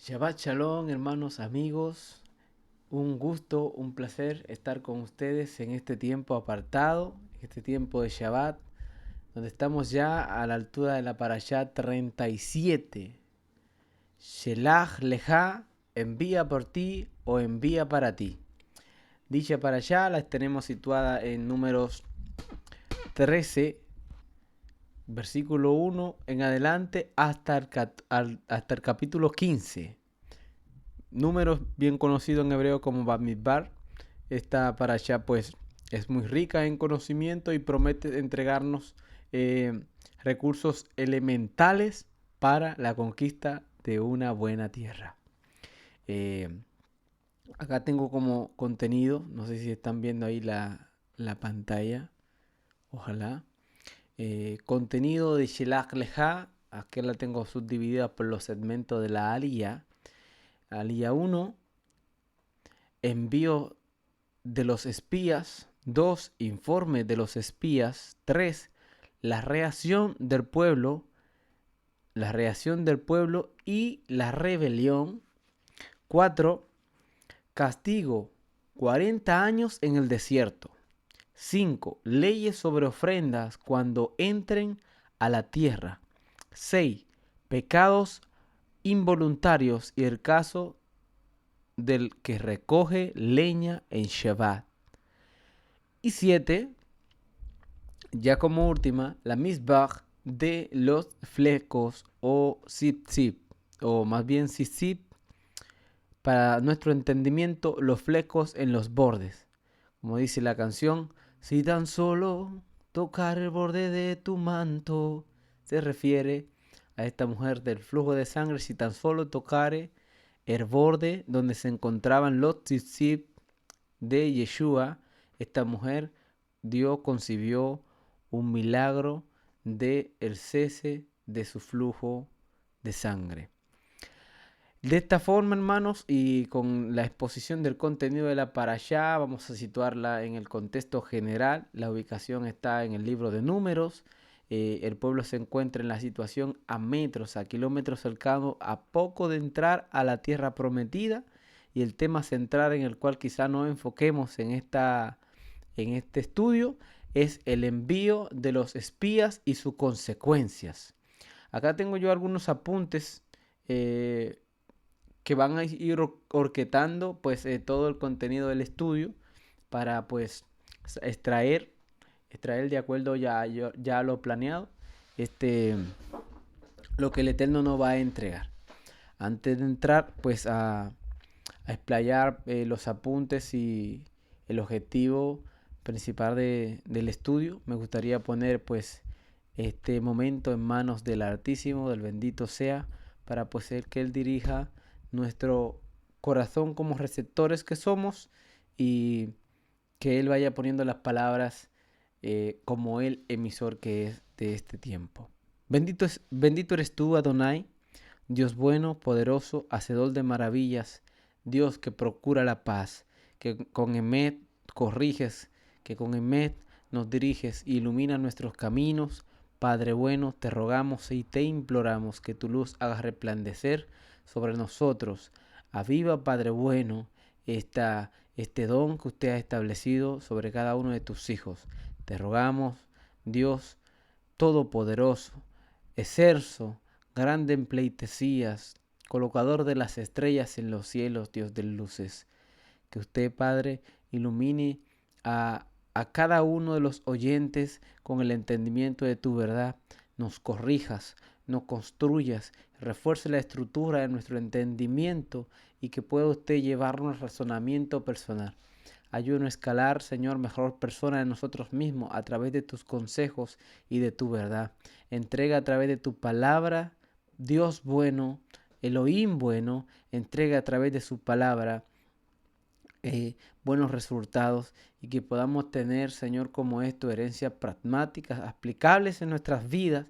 Shabbat Shalom, hermanos, amigos. Un gusto, un placer estar con ustedes en este tiempo apartado, este tiempo de Shabbat, donde estamos ya a la altura de la Parashá 37. Shelach Leja, envía por ti o envía para ti. Dicha Parashá la tenemos situada en Números 13, versículo 1 en adelante hasta el capítulo 15. Números bien conocido en hebreo como Bamidbar. Esta parasha pues es muy rica en conocimiento y promete entregarnos recursos elementales para la conquista de una buena tierra. Eh, Acá tengo como contenido, no sé si están viendo ahí la pantalla, ojalá. Contenido de Shelach Leja, aquí la tengo subdividida por los segmentos de la Aliyah. Aliyah 1, envío de los espías. 2, informe de los espías. 3, la reacción del pueblo. La reacción del pueblo y la rebelión. 4, castigo. 40 años en el desierto. 5, leyes sobre ofrendas cuando entren a la tierra. 6, pecados involuntarios y el caso del que recoge leña en Shabbat. Y 7, ya como última, la misbah de los flecos o zip, o más bien zip, para nuestro entendimiento, los flecos en los bordes. Como dice la canción, si tan solo tocar el borde de tu manto, se refiere a esta mujer del flujo de sangre, si tan solo tocare el borde donde se encontraban los zip de Yeshua, esta mujer concibió un milagro de el cese de su flujo de sangre. De esta forma, hermanos, y con la exposición del contenido de la parashá, vamos a situarla en el contexto general. La ubicación está en el libro de Números. El pueblo se encuentra en la situación a metros, a kilómetros cercanos, a poco de entrar a la tierra prometida. Y el tema central en el cual quizá nos enfoquemos en este estudio es el envío de los espías y sus consecuencias. Acá tengo yo algunos apuntes que van a ir orquetando pues todo el contenido del estudio para pues extraer de acuerdo ya a lo planeado lo que el Eterno nos va a entregar. Antes de entrar pues a explayar los apuntes y el objetivo principal del estudio, me gustaría poner pues este momento en manos del Altísimo, del bendito sea, para pues ser que Él dirija nuestro corazón como receptores que somos y que Él vaya poniendo las palabras como el emisor que es de este tiempo. Bendito eres tú, Adonai, Dios bueno, poderoso, hacedor de maravillas, Dios que procura la paz, que con Emet corriges, que con Emet nos diriges, ilumina nuestros caminos. Padre bueno, te rogamos y te imploramos que tu luz haga resplandecer sobre nosotros. Aviva, Padre bueno, este don que usted ha establecido sobre cada uno de tus hijos. Te rogamos, Dios Todopoderoso, excelso, grande en pleitesías, colocador de las estrellas en los cielos, Dios de luces, que usted, Padre, ilumine a cada uno de los oyentes con el entendimiento de tu verdad, nos corrijas, nos construyas, refuerce la estructura de nuestro entendimiento y que pueda usted llevarnos al razonamiento personal. Ayúdanos a escalar, Señor, mejor persona de nosotros mismos a través de tus consejos y de tu verdad. Entrega a través de tu palabra, Dios bueno, Elohim bueno, entrega a través de su palabra buenos resultados y que podamos tener, Señor, como esto, herencias pragmáticas, aplicables en nuestras vidas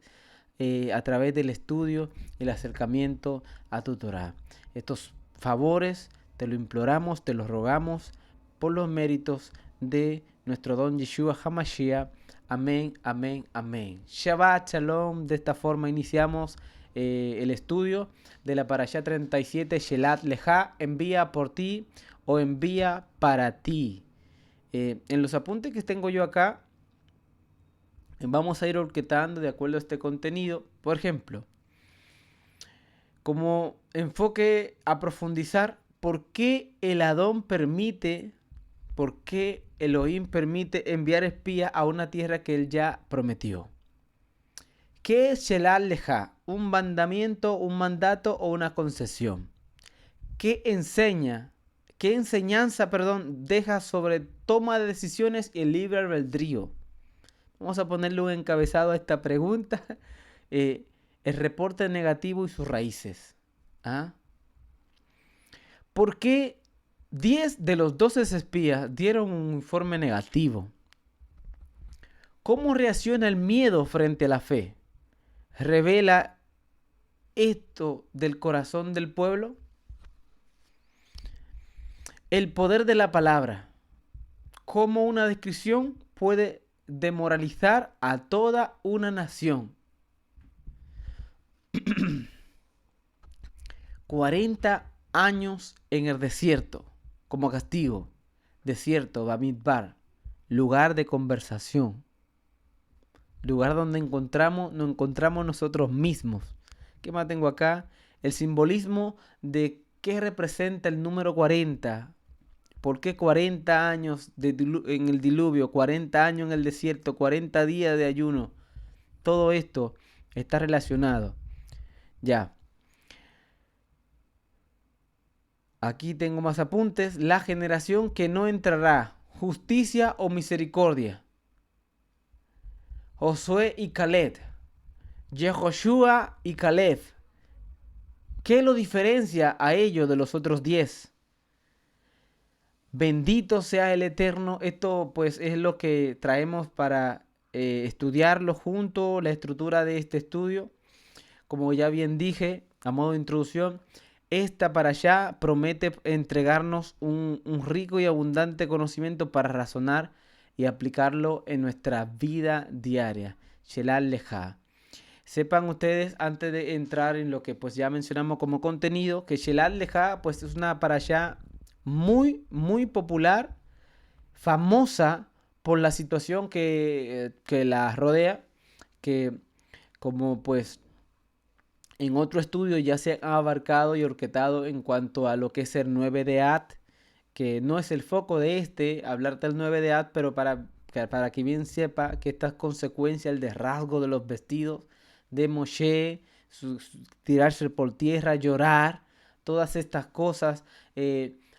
a través del estudio y el acercamiento a tu Torah. Estos favores te lo imploramos, te los rogamos por los méritos de nuestro don Yeshua HaMashiach. Amén, amén, amén. Shabbat Shalom. De esta forma iniciamos el estudio de la Parashá 37, Shelat Leja, envía por ti o envía para ti. En los apuntes que tengo yo acá, vamos a ir orquetando de acuerdo a este contenido. Por ejemplo, como enfoque a profundizar, ¿por qué el Adón permite, por qué Elohim permite enviar espías a una tierra que él ya prometió? ¿Qué es Shelat Leja? ¿Un mandamiento, un mandato o una concesión? ¿Qué enseñanza, deja sobre toma de decisiones y el libre albedrío? Vamos a ponerle un encabezado a esta pregunta. El reporte negativo y sus raíces. ¿Ah? ¿Por qué 10 de los 12 espías dieron un informe negativo? ¿Cómo reacciona el miedo frente a la fe? ¿Revela esto del corazón del pueblo? El poder de la palabra. ¿Cómo una descripción puede demoralizar a toda una nación? 40 años en el desierto, como castigo. Desierto, Bamidbar, lugar de conversación. Lugar donde nos encontramos nosotros mismos. ¿Qué más tengo acá? El simbolismo de qué representa el número 40. ¿Por qué 40 años en el diluvio, 40 años en el desierto, 40 días de ayuno? Todo esto está relacionado. Ya. Aquí tengo más apuntes. La generación que no entrará. Justicia o misericordia. Josué y Caleb. Yehoshua y Caleb. ¿Qué lo diferencia a ellos de los otros 10? Bendito sea el Eterno. Esto pues es lo que traemos para estudiarlo junto, la estructura de este estudio. Como ya bien dije, a modo de introducción, esta parashá promete entregarnos un rico y abundante conocimiento para razonar y aplicarlo en nuestra vida diaria. Shelat Leja. Sepan ustedes, antes de entrar en lo que pues ya mencionamos como contenido, que Shelat Leja pues es una parashá muy, muy popular, famosa por la situación que la rodea, que como pues en otro estudio ya se ha abarcado y orquetado en cuanto a lo que es el 9 de At, que no es el foco de hablar del 9 de At, pero para que bien sepa que esta es consecuencia del desrasgo de los vestidos de Moshe, tirarse por tierra, llorar, todas estas cosas,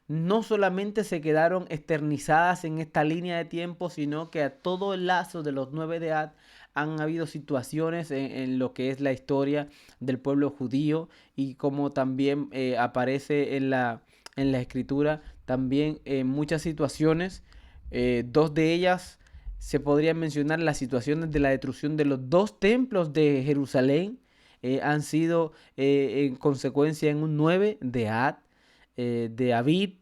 no solamente se quedaron eternizadas en esta línea de tiempo, sino que a todo el lazo de los 9 de Ad han habido situaciones en lo que es la historia del pueblo judío y como también aparece en la escritura, también muchas situaciones, dos de ellas se podrían mencionar las situaciones de la destrucción de los dos templos de Jerusalén, han sido en consecuencia en un 9 de Ad, de Abid,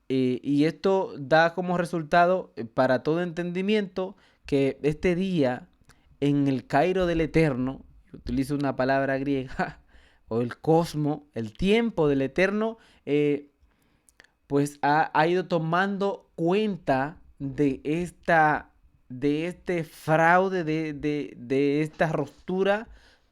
y esto da como resultado para todo entendimiento que este día en el Cairo del Eterno, utilizo una palabra griega, o el cosmo, el tiempo del Eterno, pues ha ido tomando cuenta de este fraude, de esta ruptura.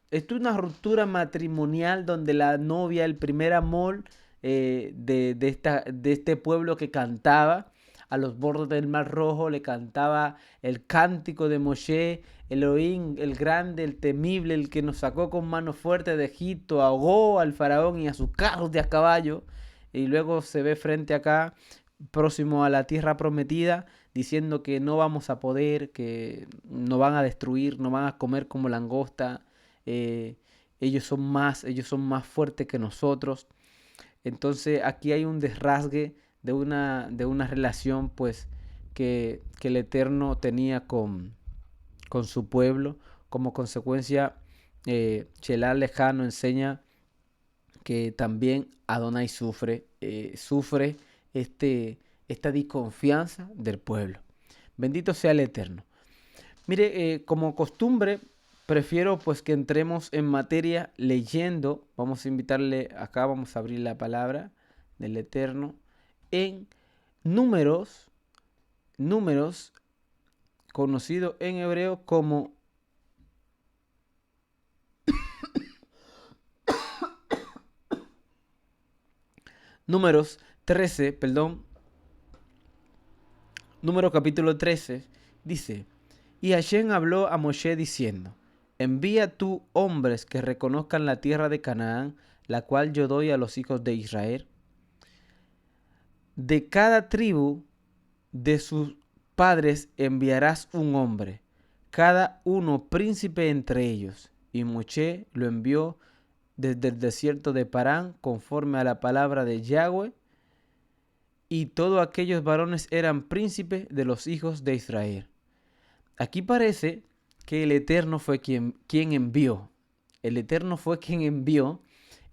Esto es una ruptura matrimonial donde la novia, el primer amor de este pueblo que cantaba a los bordes del Mar Rojo, le cantaba el cántico de Moshe, Elohim, el grande, el temible, el que nos sacó con mano fuerte de Egipto, ahogó al faraón y a sus carros de a caballo, y luego se ve frente acá, próximo a la tierra prometida, diciendo que no vamos a poder, que nos van a destruir, nos van a comer como langosta, eh, ellos son más fuertes que nosotros. Entonces aquí hay un desrasgue de una relación pues que el Eterno tenía con su pueblo. Como consecuencia, Shelat Leja nos enseña que también Adonai sufre esta desconfianza del pueblo. Bendito sea el Eterno. Mire, como costumbre, prefiero pues que entremos en materia leyendo. Vamos a invitarle acá, vamos a abrir la palabra del Eterno en Números, Números, conocido en hebreo como Números 13, perdón, Número capítulo 13, dice: Y Hashem habló a Moshe diciendo: Envía tú hombres que reconozcan la tierra de Canaán, la cual yo doy a los hijos de Israel. De cada tribu de sus padres enviarás un hombre, cada uno príncipe entre ellos. Y Moshe lo envió desde el desierto de Parán, conforme a la palabra de Yahweh, y todos aquellos varones eran príncipes de los hijos de Israel. Aquí parece que el Eterno fue quien envió. El Eterno fue quien envió,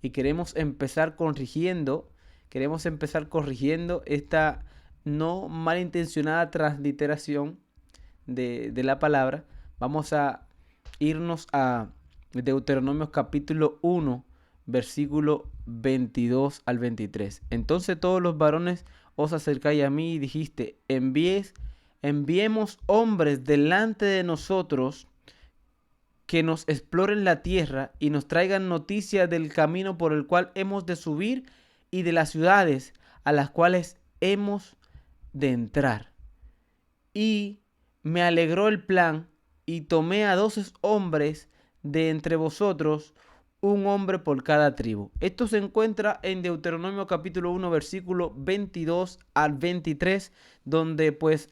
y queremos empezar corrigiendo esta no malintencionada transliteración de la palabra. Vamos a irnos a Deuteronomio capítulo 1, versículo 22 al 23. Entonces todos los varones os acercáis a mí y dijiste: enviemos hombres delante de nosotros que nos exploren la tierra y nos traigan noticia del camino por el cual hemos de subir y de las ciudades a las cuales hemos de entrar. Y me alegró el plan, y tomé a 12 hombres de entre vosotros, un hombre por cada tribu. Esto se encuentra en Deuteronomio capítulo 1, versículo 22 al 23, donde pues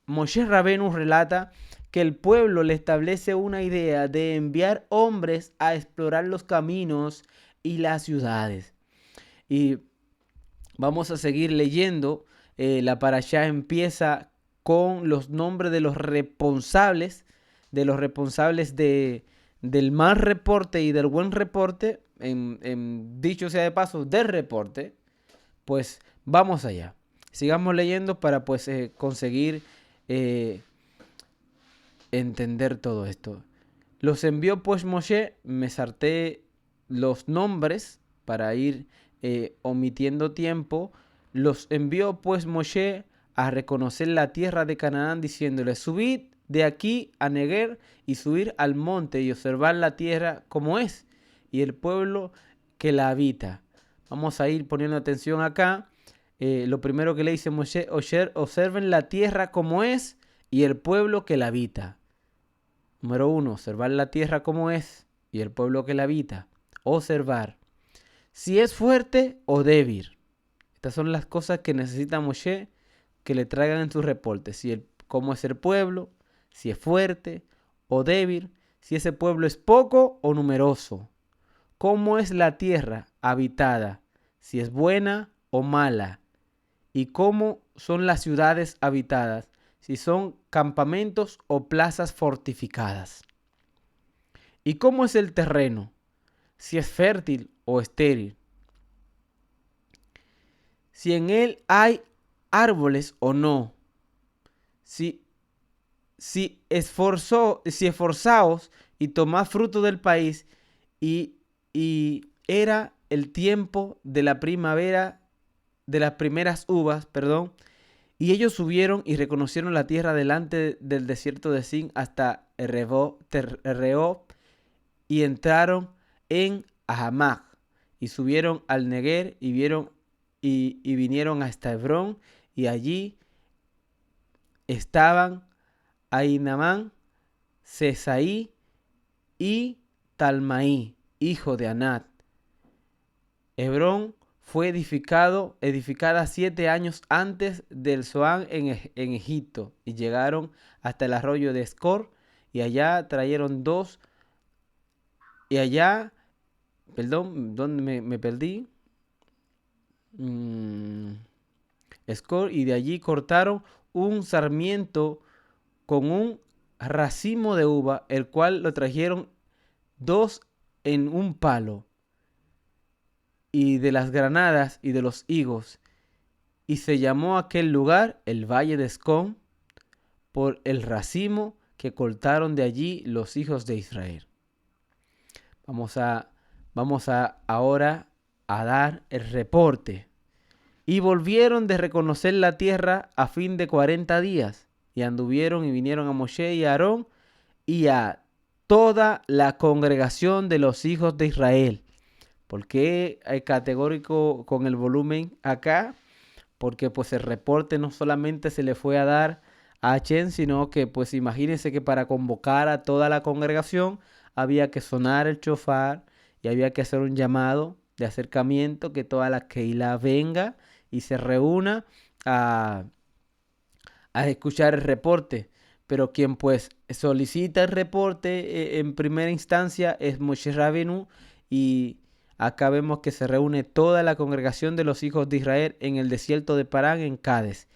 Moshe Rabenu relata que el pueblo le establece una idea de enviar hombres a explorar los caminos y las ciudades. Y vamos a seguir leyendo. La parashá empieza con los nombres de los responsables del mal reporte y del buen reporte. Dicho sea de paso, del reporte. Pues vamos allá. Sigamos leyendo para pues conseguir entender todo esto. Los envió pues Moshe, me salté los nombres para ir omitiendo tiempo. Los envió pues Moshe a reconocer la tierra de Canaán, diciéndole: subid de aquí a Neguer y subir al monte y observar la tierra como es, y el pueblo que la habita. Vamos a ir poniendo atención acá. Lo primero que le dice Moshe: observen la tierra como es y el pueblo que la habita. Número 1, observar la tierra como es y el pueblo que la habita. Observar si es fuerte o débil. Estas son las cosas que necesita Moshe que le traigan en su reporte. Cómo es el pueblo, si es fuerte o débil, si ese pueblo es poco o numeroso. Cómo es la tierra habitada, si es buena o mala. Y cómo son las ciudades habitadas, si son campamentos o plazas fortificadas. Y cómo es el terreno, si es fértil o estéril. Si en él hay árboles o no. Si esforzaos y tomad fruto del país, y era el tiempo de la primavera, de las primeras uvas, y ellos subieron y reconocieron la tierra delante del desierto de Sin hasta Rehob, y entraron en Ahamag, y subieron al Neguer y vinieron hasta Hebrón, y allí estaban Ahinamán, Sesaí y Talmaí, hijo de Anat. Hebrón fue edificada 7 años antes del Zoán en Egipto, y llegaron hasta el arroyo de Escor, y allá trajeron ¿dónde me perdí? Escor, y de allí cortaron un sarmiento con un racimo de uva, el cual lo trajeron 2 en un palo, y de las granadas y de los higos, y se llamó aquel lugar el Valle de Escón por el racimo que cortaron de allí los hijos de Israel. Vamos a ahora a dar el reporte. Y volvieron de reconocer la tierra a fin de 40 días. Y anduvieron y vinieron a Moshe y a Aarón y a toda la congregación de los hijos de Israel. ¿Por qué hay categórico con el volumen acá? Porque pues el reporte no solamente se le fue a dar a Achem, sino que pues imagínense que para convocar a toda la congregación había que sonar el shofar y había que hacer un llamado de acercamiento, que toda la Keilah venga y se reúna a escuchar el reporte. Pero quien pues solicita el reporte en primera instancia es Moshe Rabenu, y acá vemos que se reúne toda la congregación de los hijos de Israel en el desierto de Parán en Cades,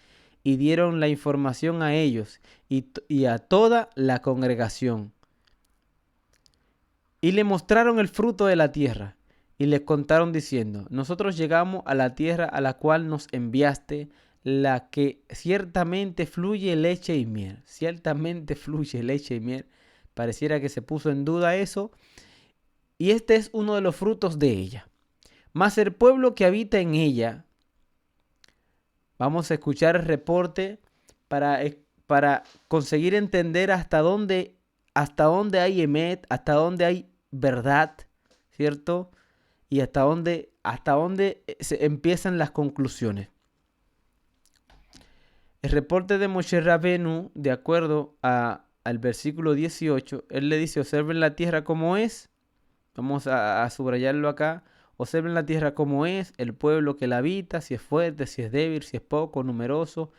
y dieron la información a ellos y a toda la congregación. Y le mostraron el fruto de la tierra y les contaron diciendo: nosotros llegamos a la tierra a la cual nos enviaste, la que ciertamente fluye leche y miel. Ciertamente fluye leche y miel. Pareciera que se puso en duda eso. Y este es uno de los frutos de ella. Mas el pueblo que habita en ella, vamos a escuchar el reporte para conseguir entender hasta dónde hay emet, hasta dónde hay verdad, ¿cierto? Y hasta dónde se empiezan las conclusiones. El reporte de Moshe Rabenu, de acuerdo al versículo 18, él le dice: observen la tierra como es. Vamos a subrayarlo acá. Observen la tierra como es, el pueblo que la habita, si es fuerte, si es débil, si es poco, numeroso,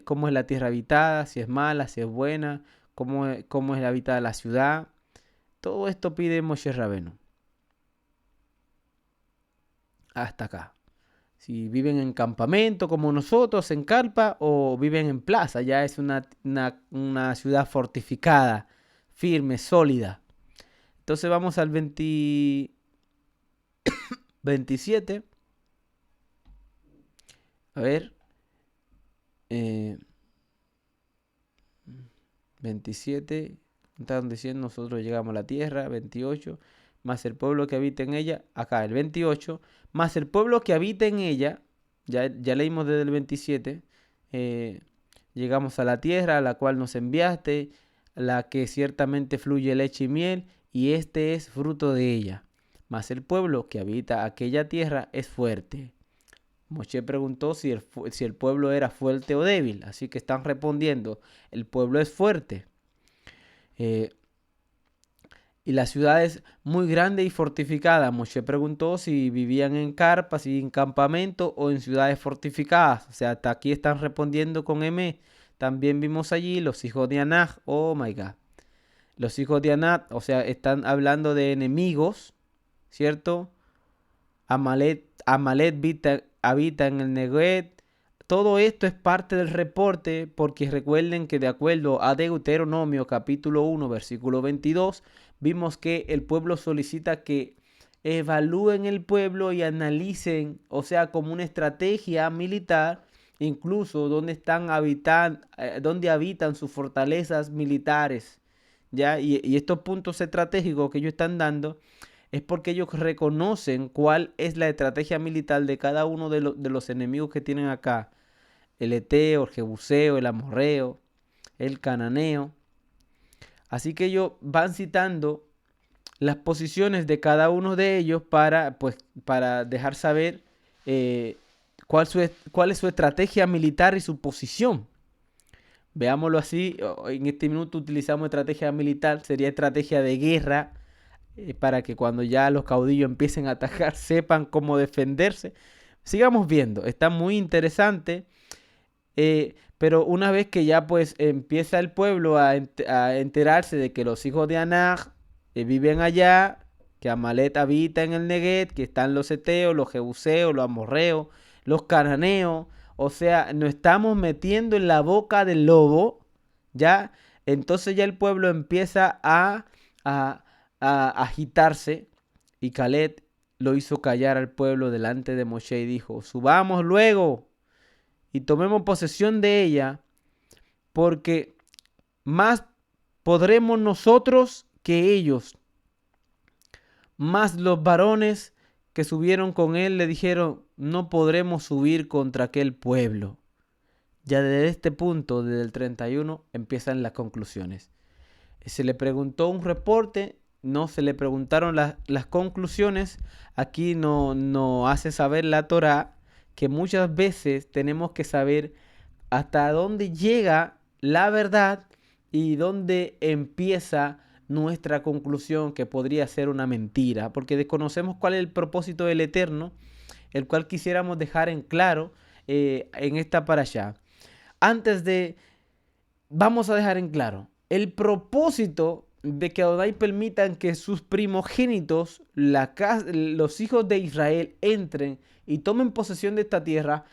cómo es la tierra habitada, si es mala, si es buena, cómo es habitada la ciudad. Todo esto pide Moshe Rabenu. Hasta acá. Si viven en campamento como nosotros, en carpa, o viven en plaza, ya es una ciudad fortificada, firme, sólida. Entonces vamos al 27. A ver. 27. Están diciendo: nosotros llegamos a la tierra. 28. Más el pueblo que habita en ella. Acá el 28. Más el pueblo que habita en ella. Ya leímos desde el 27. Llegamos a la tierra a la cual nos enviaste, la que ciertamente fluye leche y miel, y este es fruto de ella. Mas el pueblo que habita aquella tierra es fuerte. Moshe preguntó si el pueblo era fuerte o débil. Así que están respondiendo: el pueblo es fuerte. Y la ciudad es muy grande y fortificada. Moshe preguntó si vivían en carpas y en campamento o en ciudades fortificadas. O sea, hasta aquí están respondiendo con M. También vimos allí los hijos de Anak. Oh my God. Los hijos de Anak, o sea, están hablando de enemigos, ¿cierto? Amalek habita en el Negev. Todo esto es parte del reporte, porque recuerden que de acuerdo a Deuteronomio capítulo 1 versículo 22, vimos que el pueblo solicita que evalúen el pueblo y analicen, o sea, como una estrategia militar, incluso dónde habitan sus fortalezas militares, ¿ya? Y estos puntos estratégicos que ellos están dando es porque ellos reconocen cuál es la estrategia militar de cada uno de los enemigos que tienen acá. El eteo, el jebuseo, el amorreo, el cananeo. Así que ellos van citando las posiciones de cada uno de ellos para dejar saber cuál es su estrategia militar y su posición. Veámoslo así. En este minuto utilizamos estrategia militar, sería estrategia de guerra, para que cuando ya los caudillos empiecen a atacar sepan cómo defenderse. Sigamos viendo, está muy interesante. Pero una vez que ya pues empieza el pueblo a enterarse de que los hijos de Anak viven allá, que Amalek habita en el Negev, que están los eteos, los jebuseos, los amorreos, los cananeos, o sea, nos estamos metiendo en la boca del lobo, ¿ya? Entonces ya el pueblo empieza a agitarse, y Caleb lo hizo callar al pueblo delante de Moshe y dijo: subamos luego y tomemos posesión de ella, porque más podremos nosotros que ellos. Mas los varones que subieron con él le dijeron, no podremos subir contra aquel pueblo. Ya desde este punto, desde el 31, empiezan las conclusiones. Se le preguntó un reporte, no se le preguntaron las conclusiones. Aquí no hace saber la Torá que muchas veces tenemos que saber hasta dónde llega la verdad y dónde empieza nuestra conclusión, que podría ser una mentira, porque desconocemos cuál es el propósito del Eterno, el cual quisiéramos dejar en claro en esta parashá. Vamos a dejar en claro, el propósito de que Adonai permitan que sus primogénitos, los hijos de Israel, entren y tomen posesión de esta tierra.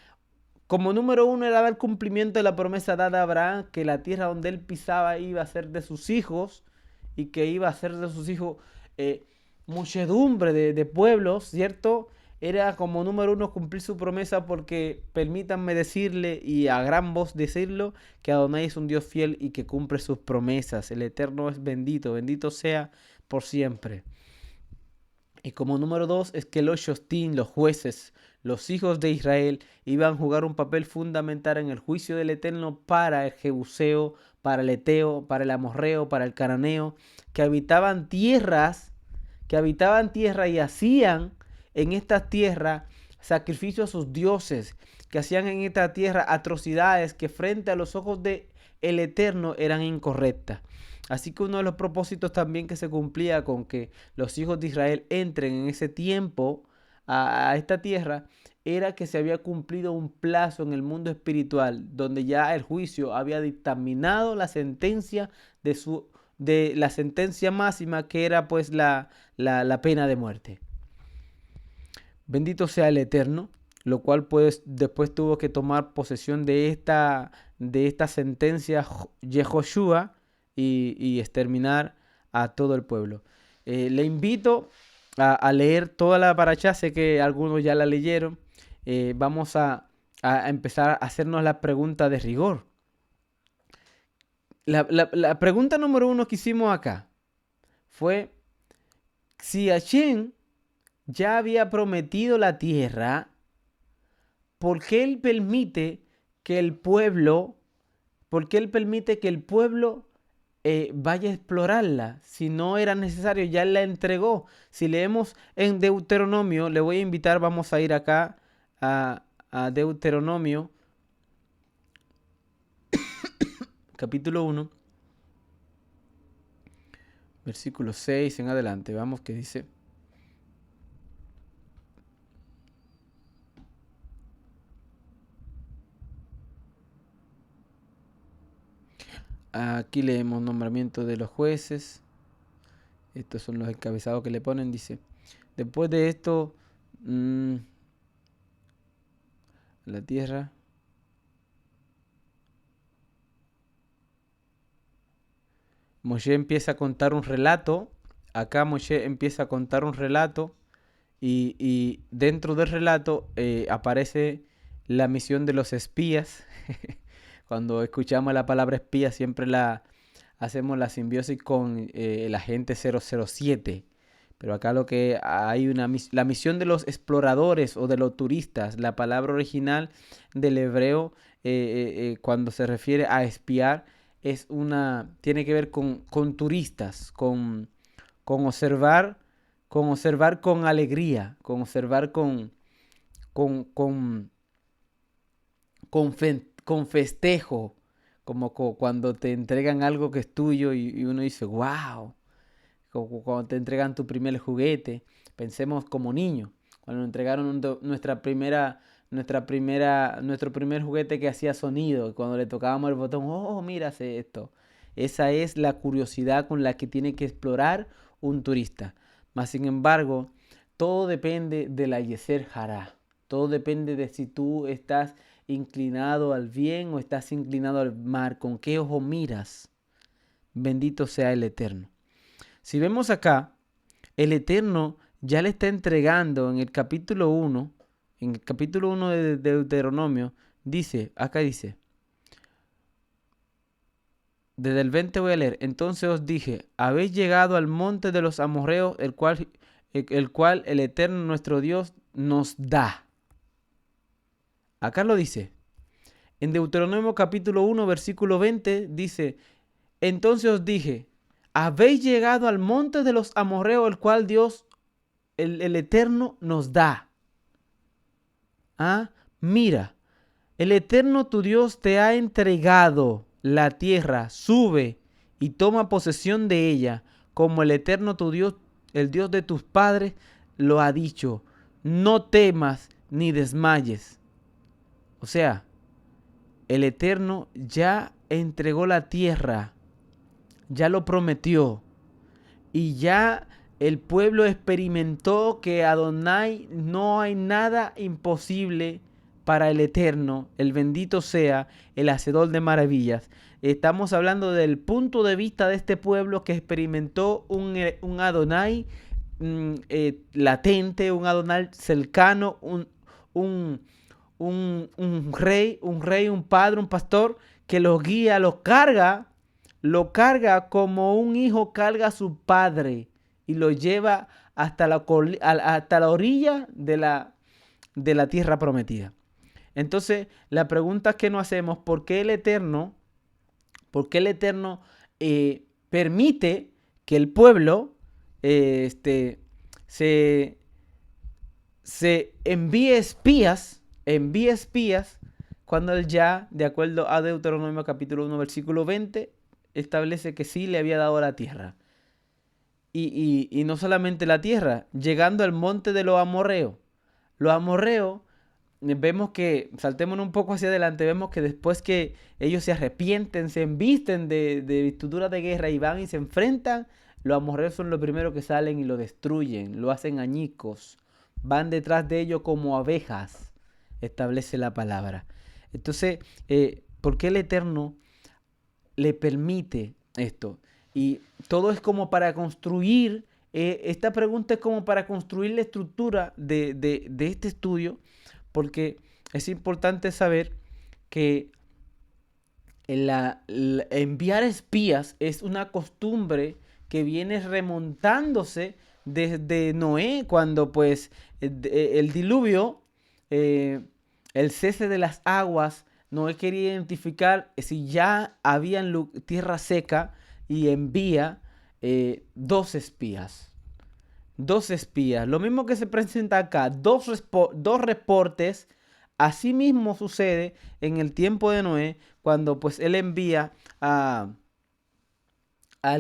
Como número uno era dar cumplimiento de la promesa dada a Abraham, que la tierra donde él pisaba iba a ser de sus hijos, y que iba a ser de sus hijos muchedumbre de pueblos, ¿cierto? Era como número uno cumplir su promesa, porque permítanme decirle y a gran voz decirlo, que Adonai es un Dios fiel y que cumple sus promesas. El Eterno es bendito, bendito sea por siempre. Y como número dos es que los shostín, los jueces, los hijos de Israel, iban a jugar un papel fundamental en el juicio del Eterno para el Jebuseo, para el Eteo, para el Amorreo, para el Cananeo, que habitaban tierras y hacían en estas tierras sacrificios a sus dioses, que hacían en esta tierra atrocidades que frente a los ojos del Eterno eran incorrectas. Así que uno de los propósitos también que se cumplía con que los hijos de Israel entren en ese tiempo a esta tierra era que se había cumplido un plazo en el mundo espiritual, donde ya el juicio había dictaminado la sentencia de la sentencia máxima, que era pues la pena de muerte. Bendito sea el Eterno, lo cual pues después tuvo que tomar posesión de esta sentencia Yehoshua y exterminar a todo el pueblo. Le invito a leer toda la parashá, sé que algunos ya la leyeron. Vamos a empezar a hacernos la pregunta de rigor. La pregunta número uno que hicimos acá fue si Hashem ya había prometido la tierra, ¿por qué él permite que el pueblo vaya a explorarla? Si no era necesario, ya la entregó. Si leemos en Deuteronomio, le voy a invitar, vamos a ir acá a Deuteronomio, capítulo 1, versículo 6 en adelante. Vamos, que dice: aquí leemos nombramiento de los jueces. Estos son los encabezados que le ponen. Dice: después de esto, la tierra. Moshe empieza a contar un relato. Acá Moshe empieza a contar un relato. Y dentro del relato aparece la misión de los espías. Cuando escuchamos la palabra espía, siempre hacemos la simbiosis con el agente 007. Pero acá lo que hay la misión de los exploradores o de los turistas. La palabra original del hebreo, cuando se refiere a espiar, tiene que ver con turistas, con observar con alegría, con observar con festejo, como cuando te entregan algo que es tuyo y uno dice, wow, como cuando te entregan tu primer juguete. Pensemos como niños, cuando nos entregaron nuestro primer juguete que hacía sonido, cuando le tocábamos el botón, oh, mira, hace esto. Esa es la curiosidad con la que tiene que explorar un turista. Mas, sin embargo, todo depende de la Yeser Hará. Todo depende de si tú estás inclinado al bien o estás inclinado al mal. ¿Con qué ojo miras? Bendito sea el Eterno. Si vemos acá, el Eterno ya le está entregando en el capítulo 1, de Deuteronomio, acá dice, desde el 20 voy a leer. Entonces os dije, habéis llegado al monte de los amorreos, el cual el Eterno nuestro Dios nos da. Acá lo dice. En Deuteronomio capítulo 1, versículo 20 dice, entonces os dije, habéis llegado al monte de los amorreos, el cual Dios, el Eterno, nos da. Mira, el Eterno tu Dios te ha entregado la tierra, sube y toma posesión de ella, como el Eterno tu Dios, el Dios de tus padres, lo ha dicho. No temas ni desmayes. O sea, el Eterno ya entregó la tierra, ya lo prometió y ya el pueblo experimentó que Adonai no hay nada imposible para el Eterno, el bendito sea el hacedor de maravillas. Estamos hablando del punto de vista de este pueblo que experimentó un Adonai latente, un Adonai cercano, un rey, un padre, un pastor que los guía, lo carga como un hijo carga a su padre y lo lleva hasta la orilla de la tierra prometida. Entonces, la pregunta que nos hacemos, ¿por qué el Eterno permite que el pueblo se envíe espías cuando él ya, de acuerdo a Deuteronomio capítulo 1, versículo 20, establece que sí le había dado la tierra? Y no solamente la tierra, llegando al monte de los amorreos. Los amorreos, vemos que, saltémonos un poco hacia adelante, vemos que después que ellos se arrepienten, se embisten de vestiduras de guerra y van y se enfrentan, los amorreos son los primeros que salen y lo destruyen, lo hacen añicos, van detrás de ellos como abejas, establece la palabra. Entonces, ¿por qué el Eterno le permite esto? Y todo es como para construir, esta pregunta es como para construir la estructura de este estudio, porque es importante saber que enviar espías es una costumbre que viene remontándose desde Noé, cuando pues el diluvio, el cese de las aguas, Noé quería identificar si ya había tierra seca y envía dos espías. Dos espías. Lo mismo que se presenta acá. Dos reportes. Así mismo sucede en el tiempo de Noé, cuando pues él envía al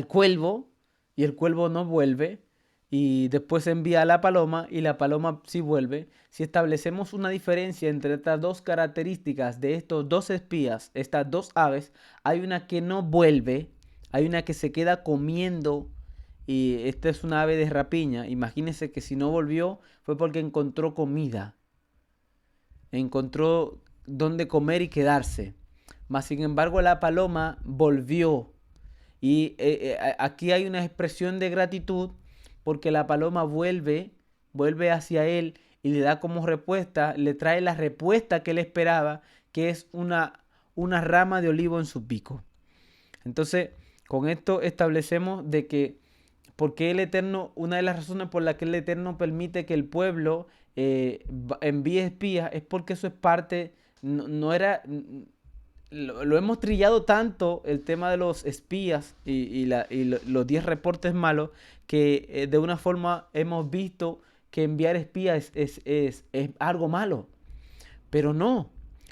cuervo y el cuervo no vuelve. Y después envía a la paloma y la paloma sí vuelve. Si establecemos una diferencia entre estas dos características de estos dos espías, estas dos aves, hay una que no vuelve, hay una que se queda comiendo. Y esta es una ave de rapiña. Imagínense que si no volvió fue porque encontró comida. Encontró dónde comer y quedarse. Mas sin embargo la paloma volvió. Y aquí hay una expresión de gratitud porque la paloma vuelve hacia él y le da como respuesta, le trae la respuesta que él esperaba, que es una rama de olivo en su pico. Entonces, con esto establecemos de que porque el Eterno, una de las razones por las que el Eterno permite que el pueblo envíe espías es porque eso es parte, no era, lo hemos trillado tanto el tema de los espías y los 10 reportes malos que de una forma hemos visto que enviar espías es algo malo. Pero no,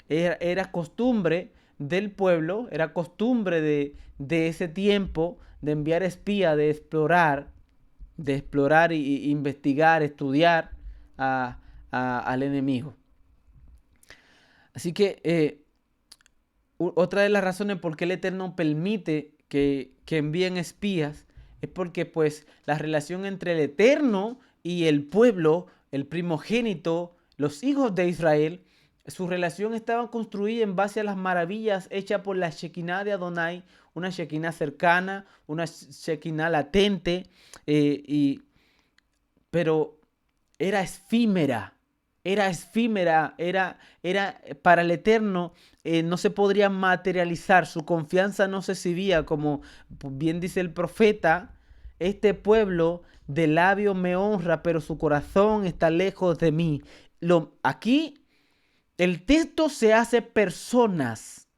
era costumbre del pueblo, era costumbre de ese tiempo de enviar espías, de explorar y investigar, estudiar al enemigo. Así que otra de las razones por qué el Eterno permite que envíen espías es porque pues la relación entre el Eterno y el pueblo, el primogénito, los hijos de Israel, su relación estaba construida en base a las maravillas hechas por la Shekinah de Adonai, una Shekinah cercana, una Shekinah latente, pero era efímera. era efímera, era para el Eterno, no se podría materializar, su confianza no se exhibía, como bien dice el profeta, este pueblo de labio me honra, pero su corazón está lejos de mí. Aquí el texto se hace personas.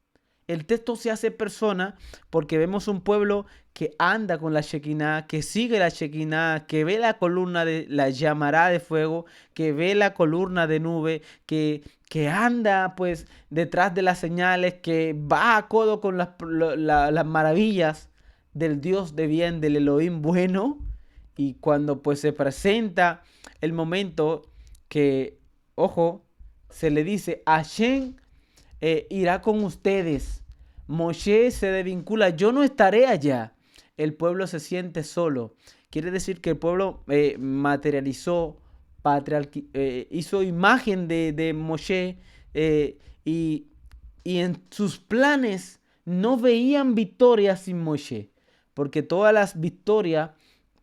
El texto se hace persona porque vemos un pueblo que anda con la Shekinah, que sigue la Shekinah, que ve la columna de la llamará de fuego, que ve la columna de nube, que anda pues detrás de las señales, que va a codo con las maravillas del Dios de bien, del Elohim bueno. Y cuando pues se presenta el momento que, ojo, se le dice, Hashem irá con ustedes. Moshe se desvincula, yo no estaré allá. El pueblo se siente solo. Quiere decir que el pueblo materializó, hizo imagen de Moshe y, y en sus planes no veían victoria sin Moshe, porque todas las victorias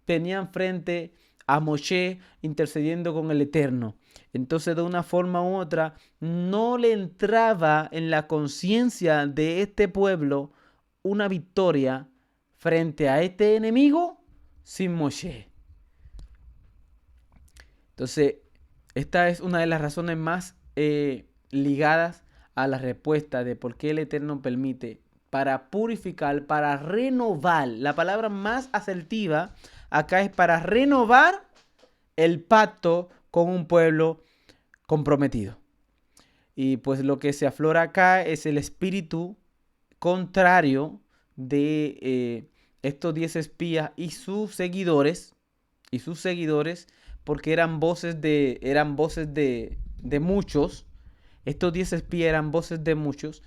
tenían frente a Moshe intercediendo con el Eterno. Entonces, de una forma u otra, no le entraba en la conciencia de este pueblo una victoria frente a este enemigo sin Moshe. Entonces, esta es una de las razones más ligadas a la respuesta de por qué el Eterno permite para purificar, para renovar. La palabra más asertiva acá es para renovar el pacto con un pueblo comprometido. Y pues lo que se aflora acá es el espíritu contrario de estos 10 espías y sus seguidores, porque eran voces de muchos. Estos 10 espías eran voces de muchos.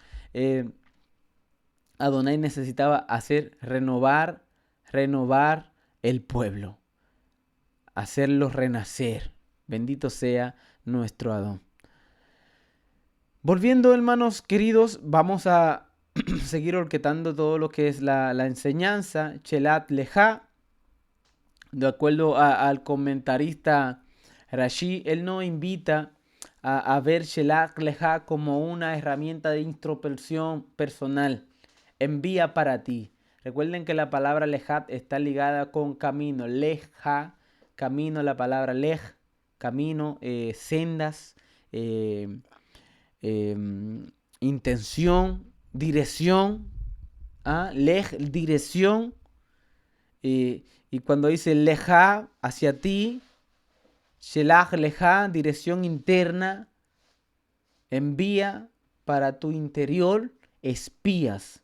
Adonai necesitaba hacer renovar el pueblo, hacerlo renacer. Bendito sea nuestro Adón. Volviendo, hermanos queridos, vamos a seguir orquestando todo lo que es la enseñanza, Chelat Lejá. De acuerdo al comentarista Rashi, él nos invita a ver Chelat Lejá como una herramienta de introspección personal. Envía para ti. Recuerden que la palabra Lejat está ligada con camino. Leja, camino, la palabra lej, camino, sendas, intención, dirección, lej, dirección, y cuando dice leja, hacia ti, shelach leja, dirección interna, envía para tu interior espías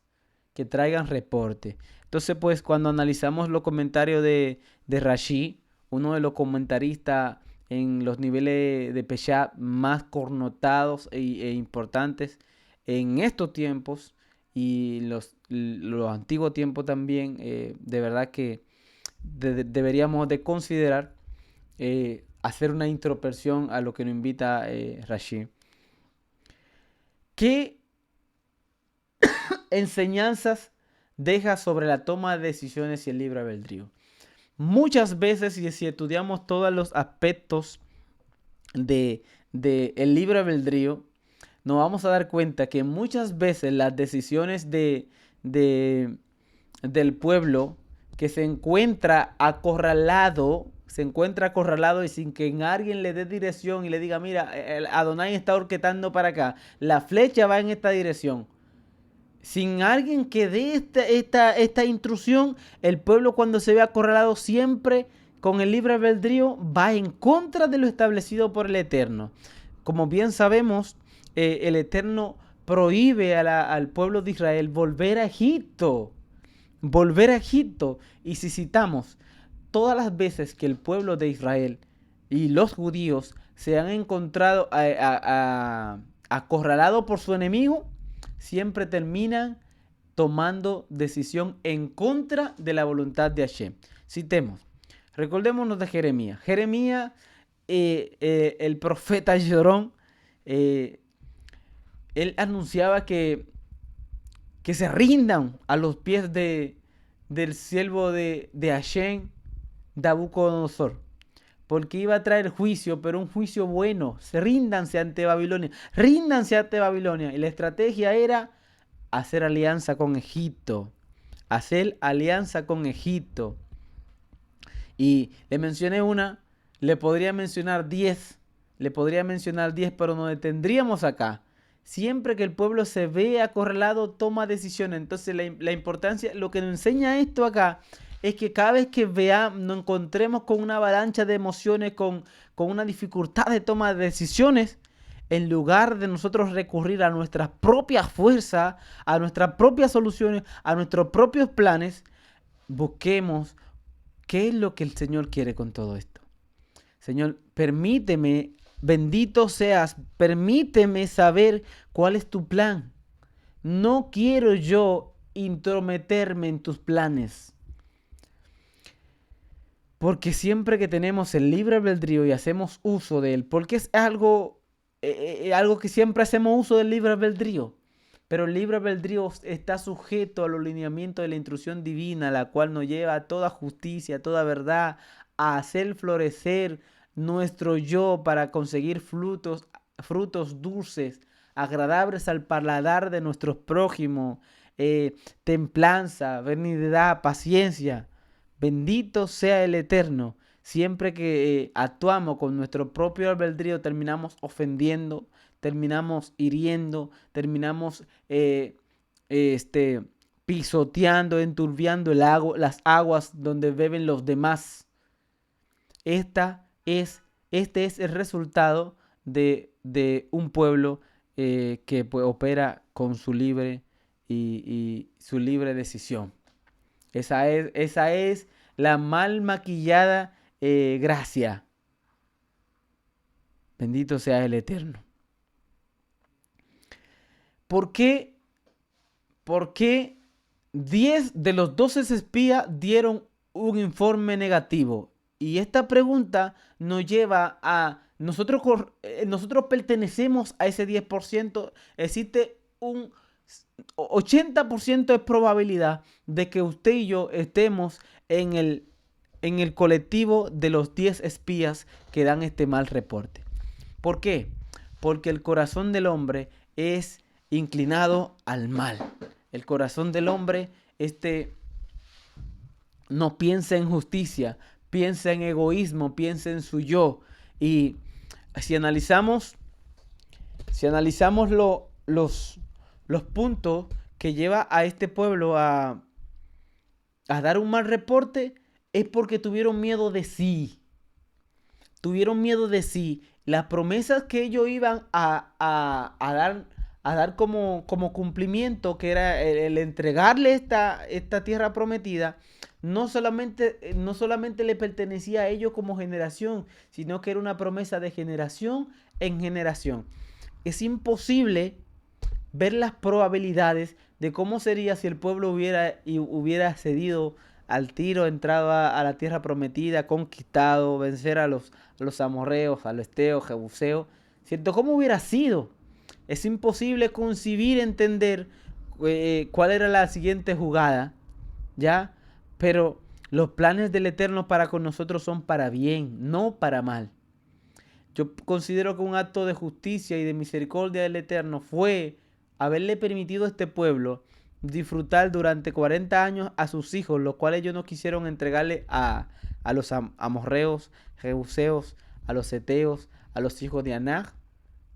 que traigan reporte. Entonces, pues, cuando analizamos los comentarios de Rashi, uno de los comentaristas en los niveles de Peshat más connotados e importantes en estos tiempos y los antiguos tiempos también, de verdad que deberíamos de considerar hacer una introspección a lo que nos invita Rashi. ¿Qué enseñanzas deja sobre la toma de decisiones y el libre albedrío? Muchas veces, y si estudiamos todos los aspectos de el libre albedrío, nos vamos a dar cuenta que muchas veces las decisiones del pueblo que se encuentra acorralado y sin que alguien le dé dirección y le diga, mira, Adonai está orquestando para acá, la flecha va en esta dirección. Sin alguien que dé esta instrucción, el pueblo cuando se ve acorralado siempre con el libre albedrío va en contra de lo establecido por el Eterno. Como bien sabemos, el Eterno prohíbe al pueblo de Israel volver a Egipto. Y si citamos todas las veces que el pueblo de Israel y los judíos se han encontrado acorralados por su enemigo, siempre terminan tomando decisión en contra de la voluntad de Hashem. Citemos, recordémonos de Jeremías. Jeremías, el profeta llorón, él anunciaba que se rindan a los pies del siervo de Hashem, Nabucodonosor. porque iba a traer juicio, pero un juicio bueno. Ríndanse ante Babilonia, ríndanse ante Babilonia. Y la estrategia era hacer alianza con Egipto, hacer alianza con Egipto. Y le mencioné una, le podría mencionar 10, pero nos detendríamos acá. Siempre que el pueblo se ve acorralado, toma decisiones. Entonces la importancia, lo que nos enseña esto acá, es que cada vez que nos encontremos con una avalancha de emociones, con una dificultad de toma de decisiones, en lugar de nosotros recurrir a nuestras propias fuerzas, a nuestras propias soluciones, a nuestros propios planes, busquemos qué es lo que el Señor quiere con todo esto. Señor, permíteme, bendito seas, permíteme saber cuál es tu plan. No quiero yo intrometerme en tus planes. Porque siempre que tenemos el libre albedrío y hacemos uso de él, porque es algo que siempre hacemos uso del libre albedrío, pero el libre albedrío está sujeto a los lineamientos de la instrucción divina, la cual nos lleva a toda justicia, a toda verdad, a hacer florecer nuestro yo para conseguir frutos dulces, agradables al paladar de nuestros prójimos, templanza, benignidad, paciencia. Bendito sea el Eterno. Siempre que actuamos con nuestro propio albedrío, terminamos ofendiendo, terminamos hiriendo, terminamos pisoteando, enturbiando las aguas donde beben los demás. Este es el resultado de un pueblo que pues, opera con su libre y su libre decisión. Esa es la mal maquillada gracia. Bendito sea el Eterno. ¿Por qué 10 de los 12 espías dieron un informe negativo? Y esta pregunta nos lleva a nosotros pertenecemos a ese 10%. Existe un 80% de probabilidad de que usted y yo estemos en el colectivo de los 10 espías que dan este mal reporte. ¿Por qué? Porque el corazón del hombre es inclinado al mal. El corazón del hombre no piensa en justicia, piensa en egoísmo, piensa en su yo. Y si analizamos los puntos que lleva a este pueblo a dar un mal reporte, es porque tuvieron miedo de sí. Tuvieron miedo de sí. Las promesas que ellos iban a dar como cumplimiento, que era el entregarle esta tierra prometida, no solamente le pertenecía a ellos como generación, sino que era una promesa de generación en generación. Es imposible ver las probabilidades de cómo sería si el pueblo hubiera cedido al tiro, entrado a la tierra prometida, conquistado, vencer a los amorreos, a los heteos, jebuseos, ¿cierto? ¿Cómo hubiera sido? Es imposible concebir, entender cuál era la siguiente jugada, ¿ya? Pero los planes del Eterno para con nosotros son para bien, no para mal. Yo considero que un acto de justicia y de misericordia del Eterno fue haberle permitido a este pueblo disfrutar durante 40 años a sus hijos, los cuales ellos no quisieron entregarle a los amorreos, jebuseos, a los heteos, a los hijos de Aná.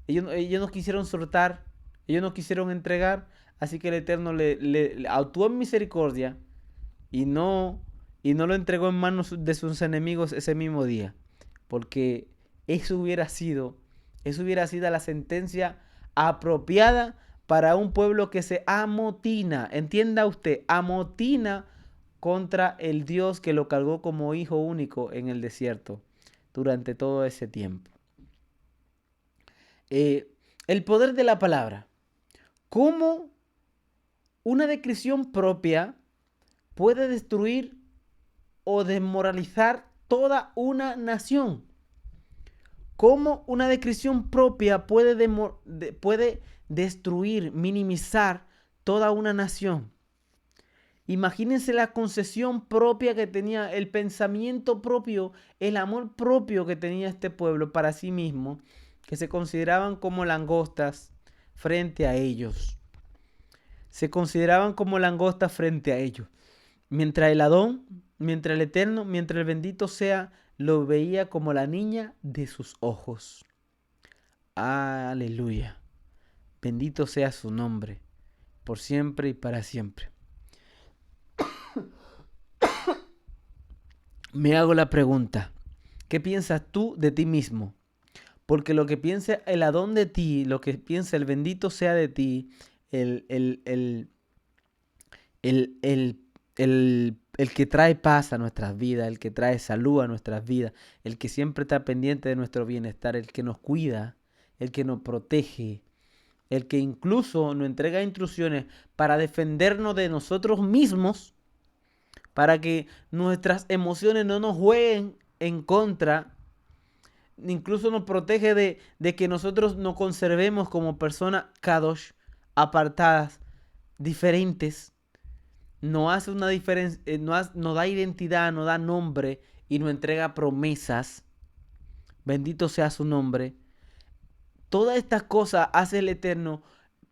Ellos no quisieron soltar, ellos no quisieron entregar, así que el Eterno le actuó en misericordia y no lo entregó en manos de sus enemigos ese mismo día, porque eso hubiera sido la sentencia apropiada para un pueblo que se amotina, entienda usted, amotina contra el Dios que lo cargó como hijo único en el desierto durante todo ese tiempo. El poder de la palabra. ¿Cómo una descripción propia puede destruir o desmoralizar toda una nación? ¿Cómo una descripción propia puede destruir, minimizar toda una nación? Imagínense la concesión propia que tenía, el pensamiento propio, el amor propio que tenía este pueblo para sí mismo, que se consideraban como langostas frente a ellos. Se consideraban como langostas frente a ellos. Mientras el Adón, mientras el Eterno, mientras el bendito sea, lo veía como la niña de sus ojos. Aleluya. Bendito sea su nombre, por siempre y para siempre. Me hago la pregunta, ¿qué piensas tú de ti mismo? Porque lo que piensa el Adón de ti, lo que piensa el bendito sea de ti, el, el, el, el, el, el que trae paz a nuestras vidas, el que trae salud a nuestras vidas, el que siempre está pendiente de nuestro bienestar, el que nos cuida, el que nos protege, el que incluso nos entrega instrucciones para defendernos de nosotros mismos, para que nuestras emociones no nos jueguen en contra, incluso nos protege de que nosotros nos conservemos como personas kadosh, apartadas, diferentes. Nos hace una diferencia, nos da identidad, nos da nombre y nos entrega promesas. Bendito sea su nombre. Todas estas cosas hace el Eterno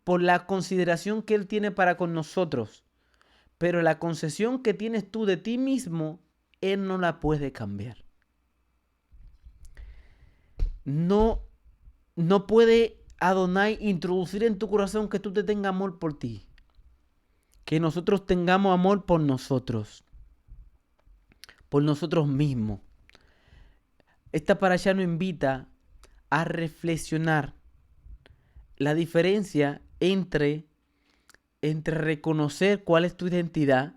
por la consideración que Él tiene para con nosotros. Pero la concesión que tienes tú de ti mismo, Él no la puede cambiar. No puede Adonai introducir en tu corazón que tú te tengas amor por ti. Que nosotros tengamos amor por nosotros mismos. Esta parasha nos invita a reflexionar la diferencia entre reconocer cuál es tu identidad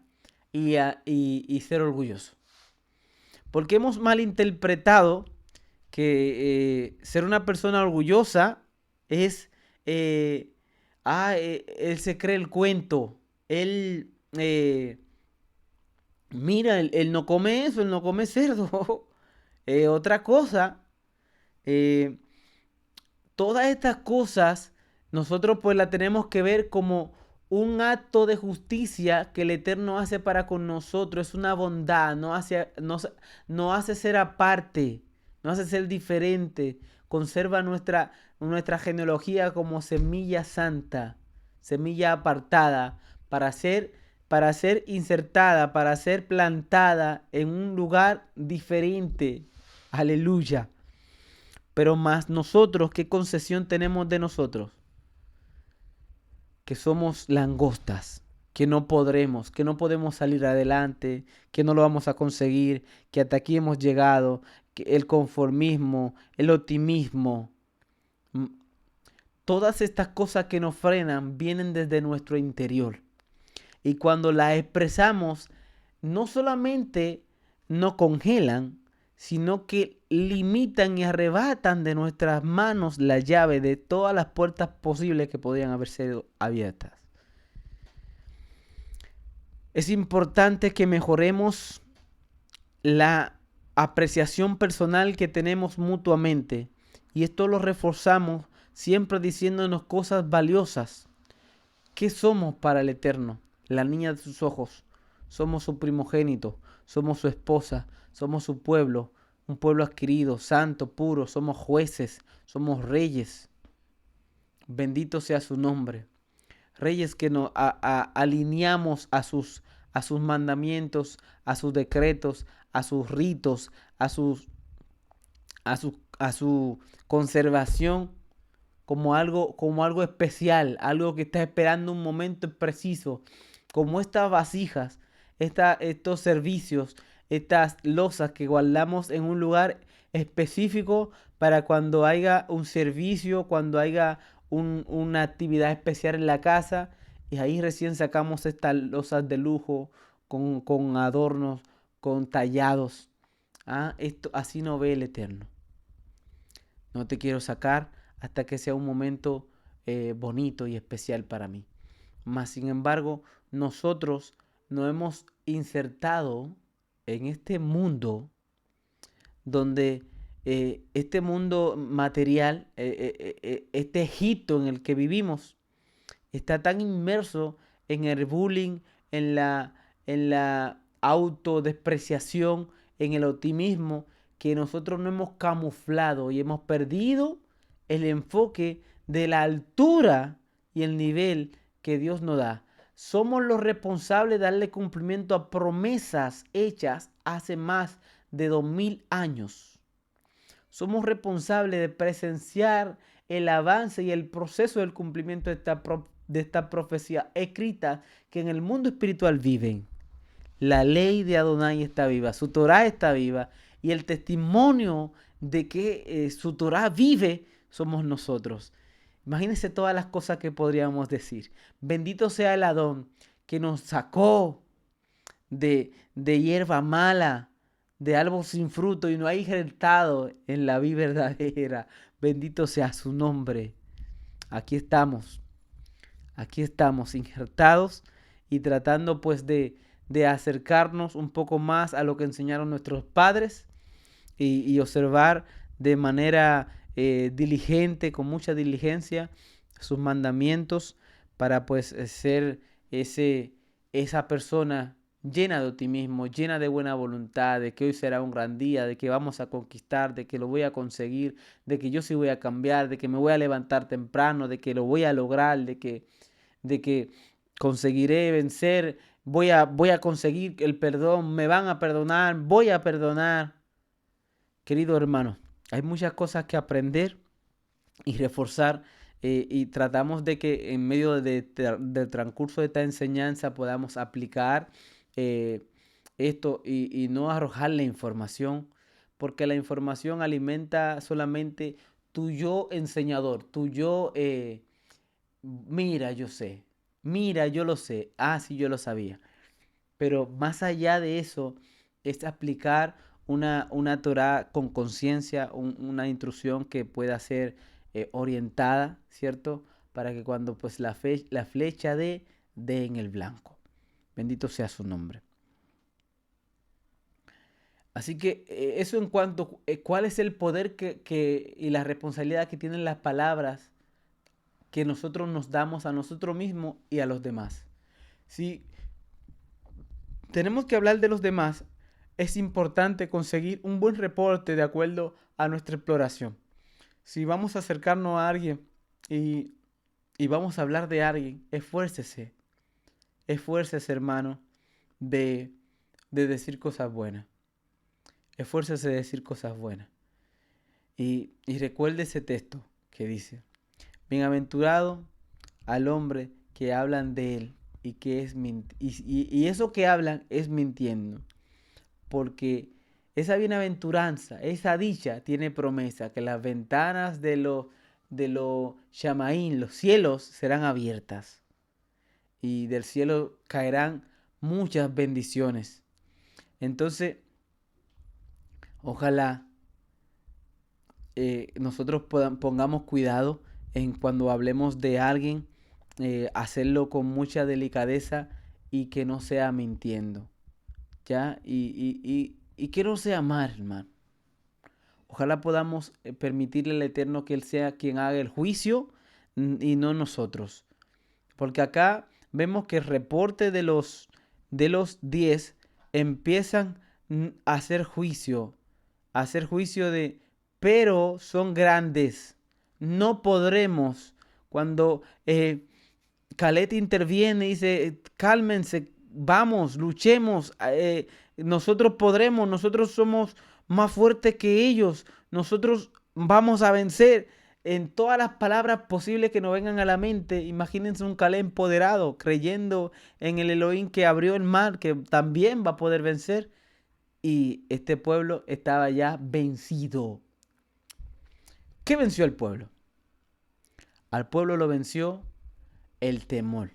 y ser orgulloso. Porque hemos malinterpretado que ser una persona orgullosa es, él se cree el cuento, él, mira, él no come eso, él no come cerdo, otra cosa, todas estas cosas nosotros pues las tenemos que ver como un acto de justicia que el Eterno hace para con nosotros, es una bondad, no hace ser aparte, no hace ser diferente, conserva nuestra genealogía como semilla santa, semilla apartada, para ser insertada, para ser plantada en un lugar diferente. Aleluya. Pero más nosotros, ¿qué concesión tenemos de nosotros? Que somos langostas, que no podremos, que no podemos salir adelante, que no lo vamos a conseguir, que hasta aquí hemos llegado, que el conformismo, el optimismo, todas estas cosas que nos frenan vienen desde nuestro interior. Y cuando las expresamos, no solamente nos congelan, sino que limitan y arrebatan de nuestras manos la llave de todas las puertas posibles que podrían haber sido abiertas. Es importante que mejoremos la apreciación personal que tenemos mutuamente, y esto lo reforzamos siempre diciéndonos cosas valiosas. ¿Qué somos para el Eterno? La niña de sus ojos. Somos su primogénito, somos su esposa, somos su pueblo, un pueblo adquirido, santo, puro, somos jueces, somos reyes. Bendito sea su nombre. Reyes que nos alineamos a sus mandamientos, a sus decretos, a sus ritos, a su conservación como algo especial, algo que está esperando un momento preciso, como estas vasijas, estos servicios, estas losas que guardamos en un lugar específico para cuando haya un servicio, cuando haya una actividad especial en la casa, y ahí recién sacamos estas losas de lujo con adornos, con tallados. Esto así no ve el Eterno. No te quiero sacar hasta que sea un momento bonito y especial para mí. Mas, sin embargo, nosotros nos hemos insertado en este mundo donde este mundo material, este Egipto en el que vivimos, está tan inmerso en el bullying, en en la autodespreciación, en el optimismo, que nosotros no hemos camuflado y hemos perdido el enfoque de la altura y el nivel que Dios nos da. Somos los responsables de darle cumplimiento a promesas hechas hace más de 2000 años. Somos responsables de presenciar el avance y el proceso del cumplimiento de esta profecía escrita que en el mundo espiritual viven. La ley de Adonai está viva, su Torah está viva, y el testimonio de que su Torah vive somos nosotros. Imagínense todas las cosas que podríamos decir. Bendito sea el Adón que nos sacó de hierba mala, de árbol sin fruto, y nos ha injertado en la vida verdadera. Bendito sea su nombre. Aquí estamos injertados y tratando pues de acercarnos un poco más a lo que enseñaron nuestros padres y observar de manera diligente, con mucha diligencia, sus mandamientos para pues ser esa persona llena de optimismo, llena de buena voluntad, de que hoy será un gran día, de que vamos a conquistar, de que lo voy a conseguir, de que yo sí voy a cambiar, de que me voy a levantar temprano, de que lo voy a lograr, de que conseguiré vencer, voy a conseguir el perdón, me van a perdonar, voy a perdonar. Querido hermano, hay muchas cosas que aprender y reforzar y tratamos de que en medio del transcurso de esta enseñanza podamos aplicar esto y no arrojar la información, porque la información alimenta solamente tu yo enseñador, tu yo, mira, yo sé, mira, yo lo sé, sí, yo lo sabía. Pero más allá de eso, es aplicar una Torah con conciencia, una instrucción que pueda ser orientada, ¿cierto? Para que cuando pues la flecha dé en el blanco. Bendito sea su nombre. Así que eso en cuanto cuál es el poder y la responsabilidad que tienen las palabras que nosotros nos damos a nosotros mismos y a los demás. Si tenemos que hablar de los demás, es importante conseguir un buen reporte de acuerdo a nuestra exploración. Si vamos a acercarnos a alguien y vamos a hablar de alguien, esfuércese, hermano, de decir cosas buenas. Esfuércese de decir cosas buenas. Y recuerde ese texto que dice, bienaventurado al hombre que hablan de él y que es y eso que hablan es mintiendo. Porque esa bienaventuranza, esa dicha tiene promesa, que las ventanas de los Shamaín, los cielos, serán abiertas. Y del cielo caerán muchas bendiciones. Entonces, ojalá nosotros pongamos cuidado en cuando hablemos de alguien, hacerlo con mucha delicadeza y que no sea mintiendo. ¿Ya? Y que no sea mal, hermano. Ojalá podamos permitirle al Eterno que Él sea quien haga el juicio y no nosotros. Porque acá vemos que el reporte de los 10 empiezan a hacer juicio de, pero son grandes. No podremos. Cuando Caleb interviene y dice, cálmense, vamos, luchemos, nosotros podremos, nosotros somos más fuertes que ellos, nosotros vamos a vencer. En todas las palabras posibles que nos vengan a la mente, imagínense un Caleb empoderado, creyendo en el Elohim que abrió el mar, que también va a poder vencer. Y este pueblo estaba ya vencido. ¿Qué venció al pueblo? Al pueblo lo venció el temor.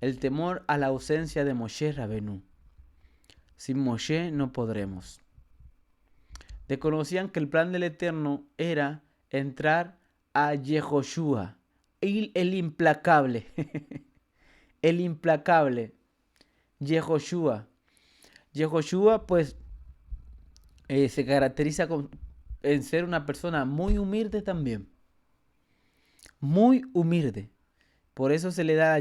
El temor a la ausencia de Moshe Rabenu. Sin Moshe no podremos. Desconocían que el plan del Eterno era entrar a Yehoshua, el implacable. El implacable. Yehoshua. Yehoshua pues se caracteriza en ser una persona muy humilde también. Muy humilde. Por eso se le da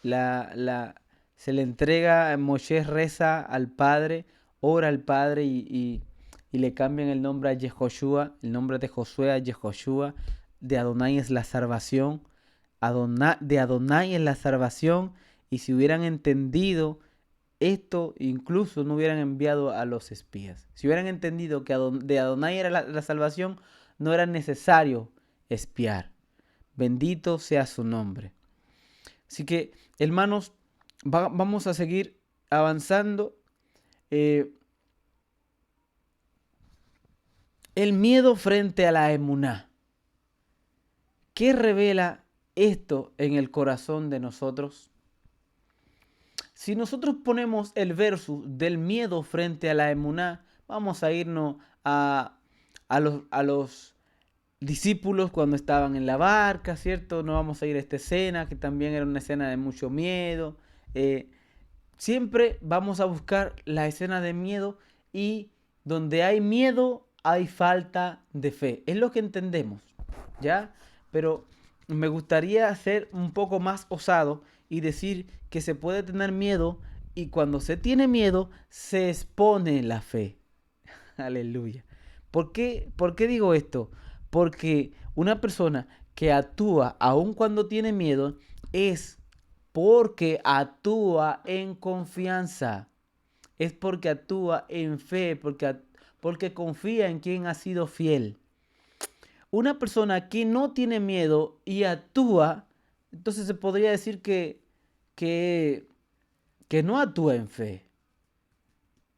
la se le entrega, Moshe reza al Padre, ora al Padre y le cambian el nombre a Yehoshua, el nombre de Josué a Yehoshua, de Adonai es la salvación, de Adonai es la salvación, y si hubieran entendido esto, incluso no hubieran enviado a los espías. Si hubieran entendido que de Adonai era la salvación, no era necesario espiar. Bendito sea su nombre. Así que, hermanos, vamos a seguir avanzando. El miedo frente a la emuná. ¿Qué revela esto en el corazón de nosotros? Si nosotros ponemos el verso del miedo frente a la emuná, vamos a irnos a los discípulos cuando estaban en la barca, ¿cierto? No vamos a ir a esta escena, que también era una escena de mucho miedo. Siempre vamos a buscar la escena de miedo, y donde hay miedo hay falta de fe. Es lo que entendemos, ¿ya? Pero me gustaría ser un poco más osado y decir que se puede tener miedo, y cuando se tiene miedo se expone la fe. Aleluya. ¿Por qué digo esto? Porque una persona que actúa aun cuando tiene miedo es porque actúa en confianza. Es porque actúa en fe, porque confía en quien ha sido fiel. Una persona que no tiene miedo y actúa, entonces se podría decir que no actúa en fe,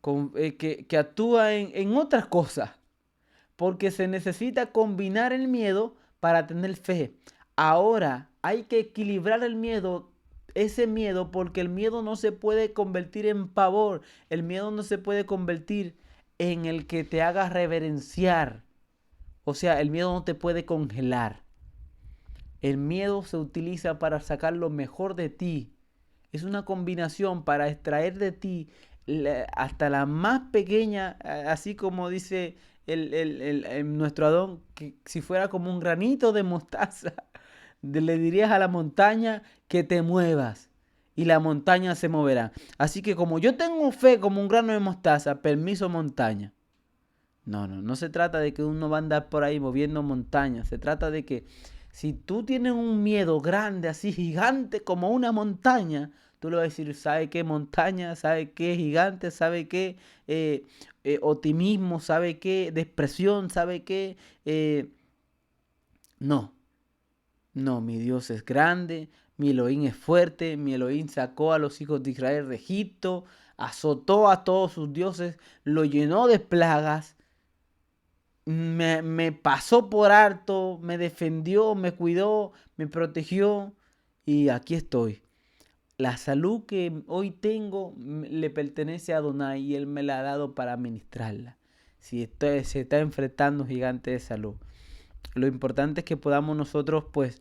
que actúa en otras cosas, porque se necesita combinar el miedo para tener fe. Ahora hay que equilibrar ese miedo, porque el miedo no se puede convertir en pavor, el miedo no se puede convertir en el que te haga reverenciar. O sea, el miedo no te puede congelar. El miedo se utiliza para sacar lo mejor de ti. Es una combinación para extraer de ti hasta la más pequeña, así como dice nuestro Adón, que si fuera como un granito de mostaza, le dirías a la montaña que te muevas y la montaña se moverá. Así que como yo tengo fe como un grano de mostaza, permiso montaña. No se trata de que uno va a andar por ahí moviendo montañas. Se trata de que si tú tienes un miedo grande, así gigante como una montaña, tú le vas a decir, ¿sabe qué montaña? ¿Sabe qué gigante? ¿Sabe qué optimismo? ¿Sabe qué depresión? ¿Sabe qué? No, mi Dios es grande, mi Elohim es fuerte, mi Elohim sacó a los hijos de Israel de Egipto, azotó a todos sus dioses, lo llenó de plagas. Me pasó por alto, me defendió, me cuidó, me protegió, y aquí estoy. La salud que hoy tengo le pertenece a Adonai, y Él me la ha dado para administrarla. Si se está enfrentando gigante de salud. Lo importante es que podamos nosotros pues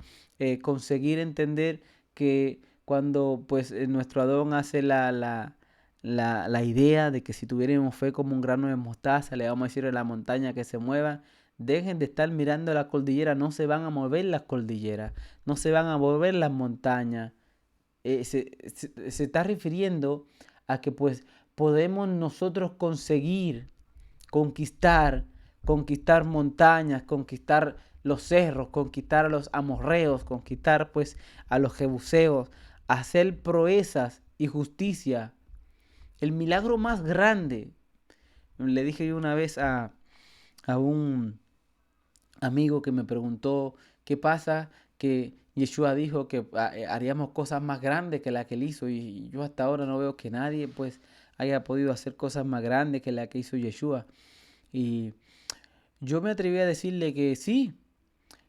conseguir entender que cuando pues nuestro Adón hace la idea de que si tuviéramos fe como un grano de mostaza, le vamos a decir a la montaña que se mueva. Dejen de estar mirando la cordillera, no se van a mover las cordilleras, no se van a mover las montañas. Se está refiriendo a que pues podemos nosotros conseguir conquistar montañas, conquistar los cerros, conquistar a los amorreos, conquistar pues a los jebuseos, hacer proezas y justicia. El milagro más grande, le dije yo una vez a un amigo que me preguntó qué pasa, que Yeshua dijo que haríamos cosas más grandes que la que él hizo, y yo hasta ahora no veo que nadie pues haya podido hacer cosas más grandes que la que hizo Yeshua. Y yo me atreví a decirle que sí,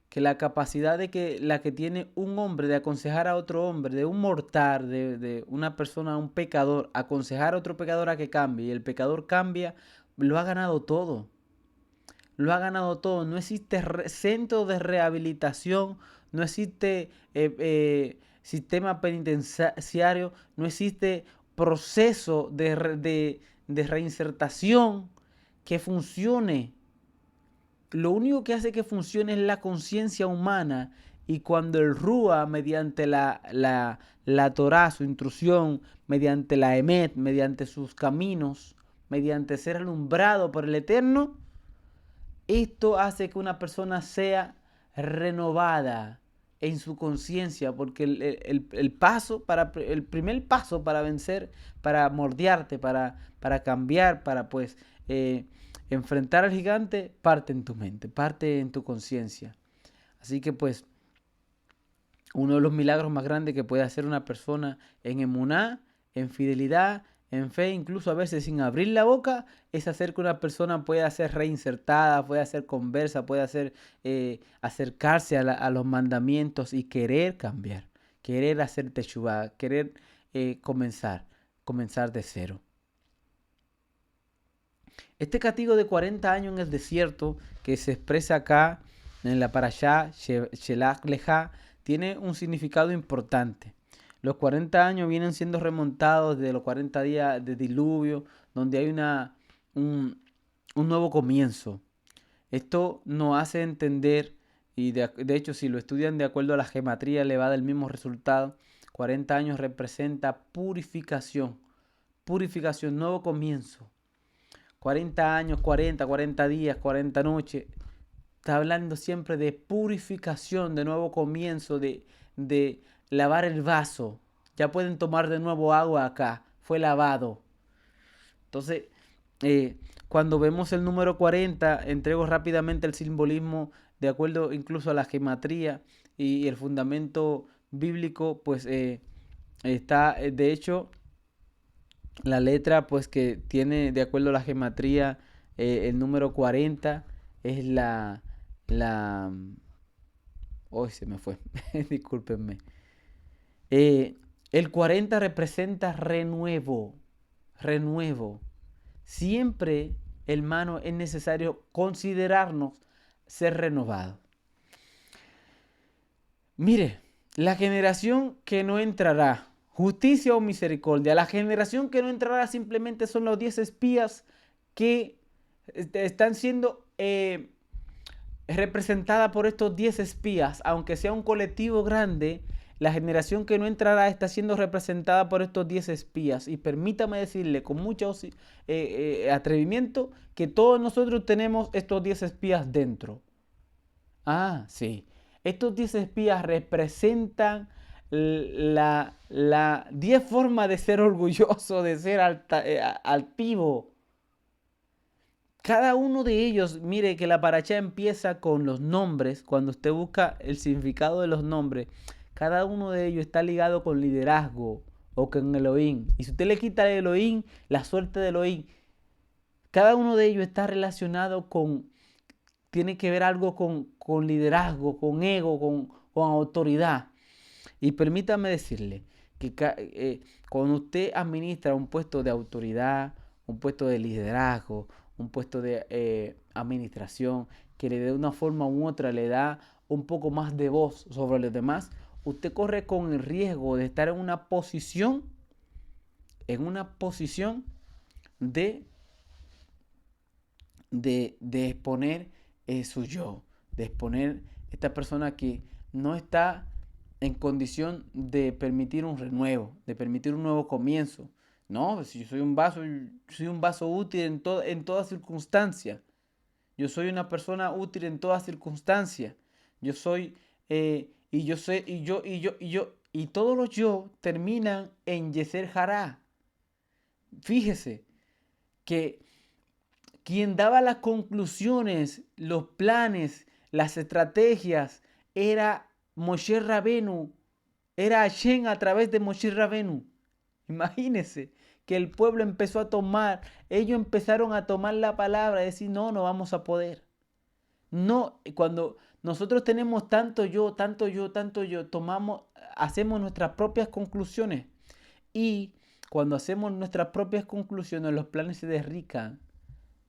que la capacidad la que tiene un hombre de aconsejar a otro hombre, de un mortal, de una persona, un pecador, aconsejar a otro pecador a que cambie, y el pecador cambia, lo ha ganado todo. Lo ha ganado todo. No existe centro de rehabilitación, no existe sistema penitenciario, no existe proceso de reinsertación que funcione. Lo único que hace que funcione es la conciencia humana, Y cuando el Rúa, mediante la Torá, su instrucción, mediante la Emet, mediante sus caminos, mediante ser alumbrado por el Eterno, esto hace que una persona sea renovada en su conciencia, porque el primer paso para vencer, para mordearte, para cambiar, para pues enfrentar al gigante, parte en tu mente, parte en tu conciencia. Así que pues uno de los milagros más grandes que puede hacer una persona en emuná, en fidelidad, en fe, incluso a veces sin abrir la boca, es hacer que una persona pueda ser reinsertada, pueda ser conversa, pueda acercarse a los mandamientos y querer cambiar, querer hacer teshuvá, querer comenzar de cero. Este castigo de 40 años en el desierto que se expresa acá en la parashá Shelach Leja tiene un significado importante. Los 40 años vienen siendo remontados desde los 40 días de diluvio, donde hay un nuevo comienzo. Esto nos hace entender, y de hecho si lo estudian de acuerdo a la gematría le va a dar el mismo resultado. 40 años representa purificación, nuevo comienzo. 40 años, 40 días, 40 noches. Está hablando siempre de purificación, de nuevo comienzo, de lavar el vaso. Ya pueden tomar de nuevo agua acá. Fue lavado. Entonces, cuando vemos el número 40, entrego rápidamente el simbolismo de acuerdo incluso a la gematría y el fundamento bíblico, pues está, de hecho, la letra pues que tiene de acuerdo a la gematría el número 40 es hoy se me fue, discúlpenme. El 40 representa renuevo. Siempre, hermano, es necesario considerarnos ser renovados. Mire, la generación que no entrará, justicia o misericordia. La generación que no entrará simplemente son los 10 espías que están siendo representada por estos 10 espías, aunque sea un colectivo grande. La generación que no entrará está siendo representada por estos 10 espías. Y permítame decirle con mucho atrevimiento que todos nosotros tenemos estos 10 espías dentro. Ah, sí. Estos 10 espías representan la 10 formas de ser orgulloso, de ser altivo. Cada uno de ellos, mire que la parashá empieza con los nombres. Cuando usted busca el significado de los nombres, cada uno de ellos está ligado con liderazgo o con Elohim. Y si usted le quita el Elohim, la suerte de Elohim, cada uno de ellos está relacionado tiene que ver algo con liderazgo, con ego, con autoridad. Y permítame decirle que cuando usted administra un puesto de autoridad, un puesto de liderazgo, un puesto de administración, que le de una forma u otra le da un poco más de voz sobre los demás, usted corre con el riesgo de estar en una posición de exponer su yo, de exponer esta persona que no está en condición de permitir un renuevo, de permitir un nuevo comienzo. No, si yo soy un vaso útil en toda circunstancia. Yo soy una persona útil en toda circunstancia. Yo soy, y yo sé, y todos los yo terminan en Yeser Hará. Fíjese que quien daba las conclusiones, los planes, las estrategias, era Moshe Rabenu, era Hashem a través de Moshe Rabenu. Imagínense que el pueblo empezó a tomar, ellos empezaron a tomar la palabra y decir, no vamos a poder. No, cuando nosotros tenemos tanto yo, hacemos nuestras propias conclusiones. Y cuando hacemos nuestras propias conclusiones, los planes se derrican.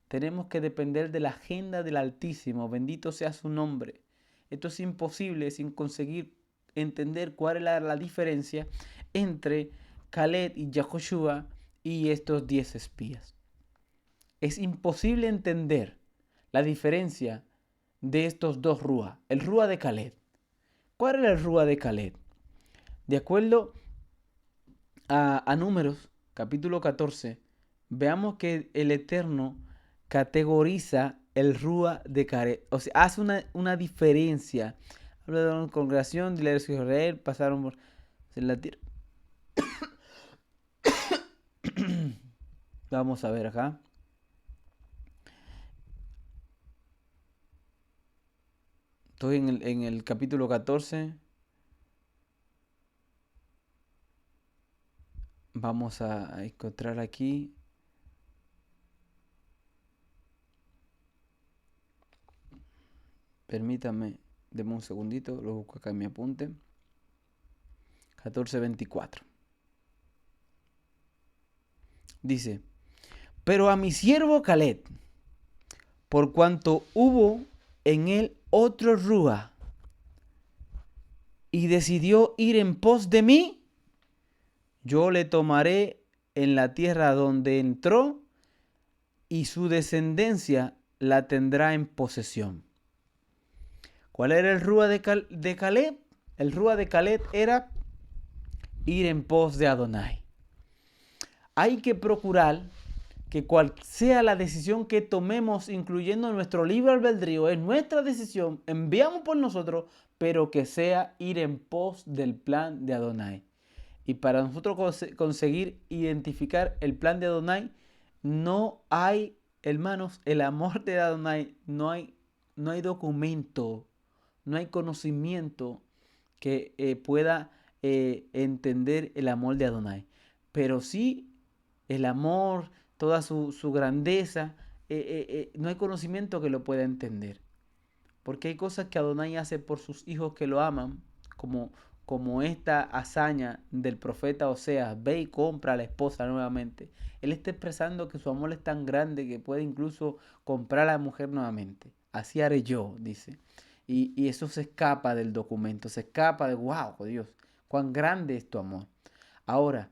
Tenemos que depender de la agenda del Altísimo. Bendito sea su nombre. Esto es imposible sin conseguir entender cuál es la diferencia entre Caleb y Yahoshua y estos 10 espías. Es imposible entender la diferencia de estos dos Rúa. El Rúa de Caleb. ¿Cuál era el Rúa de Caleb? De acuerdo a Números, capítulo 14, veamos que el Eterno categoriza el Rúa de Caleb. O sea, hace una diferencia. Habla de una congregación de la de Israel, pasaron por la tierra. Vamos a ver acá. Estoy en el capítulo 14. Vamos a encontrar aquí. Permítame, deme un segundito, lo busco acá en mi apunte. 14:24. Dice, pero a mi siervo Caleb, por cuanto hubo en él otro Rúa, y decidió ir en pos de mí, yo le tomaré en la tierra donde entró, y su descendencia la tendrá en posesión. ¿Cuál era el Rúa de Caleb? El Rúa de Caleb era ir en pos de Adonai. Hay que procurar que cual sea la decisión que tomemos, incluyendo nuestro libre albedrío, es nuestra decisión, enviamos por nosotros, pero que sea ir en pos del plan de Adonai. Y para nosotros conseguir identificar el plan de Adonai, no hay, hermanos, el amor de Adonai, no hay documento, no hay conocimiento que pueda entender el amor de Adonai. Pero sí el amor, toda su grandeza, no hay conocimiento que lo pueda entender. Porque hay cosas que Adonai hace por sus hijos que lo aman, como esta hazaña del profeta Oseas, ve y compra a la esposa nuevamente. Él está expresando que su amor es tan grande que puede incluso comprar a la mujer nuevamente. Así haré yo, dice. Y eso se escapa del documento, se escapa de, wow, Dios, cuán grande es tu amor. Ahora,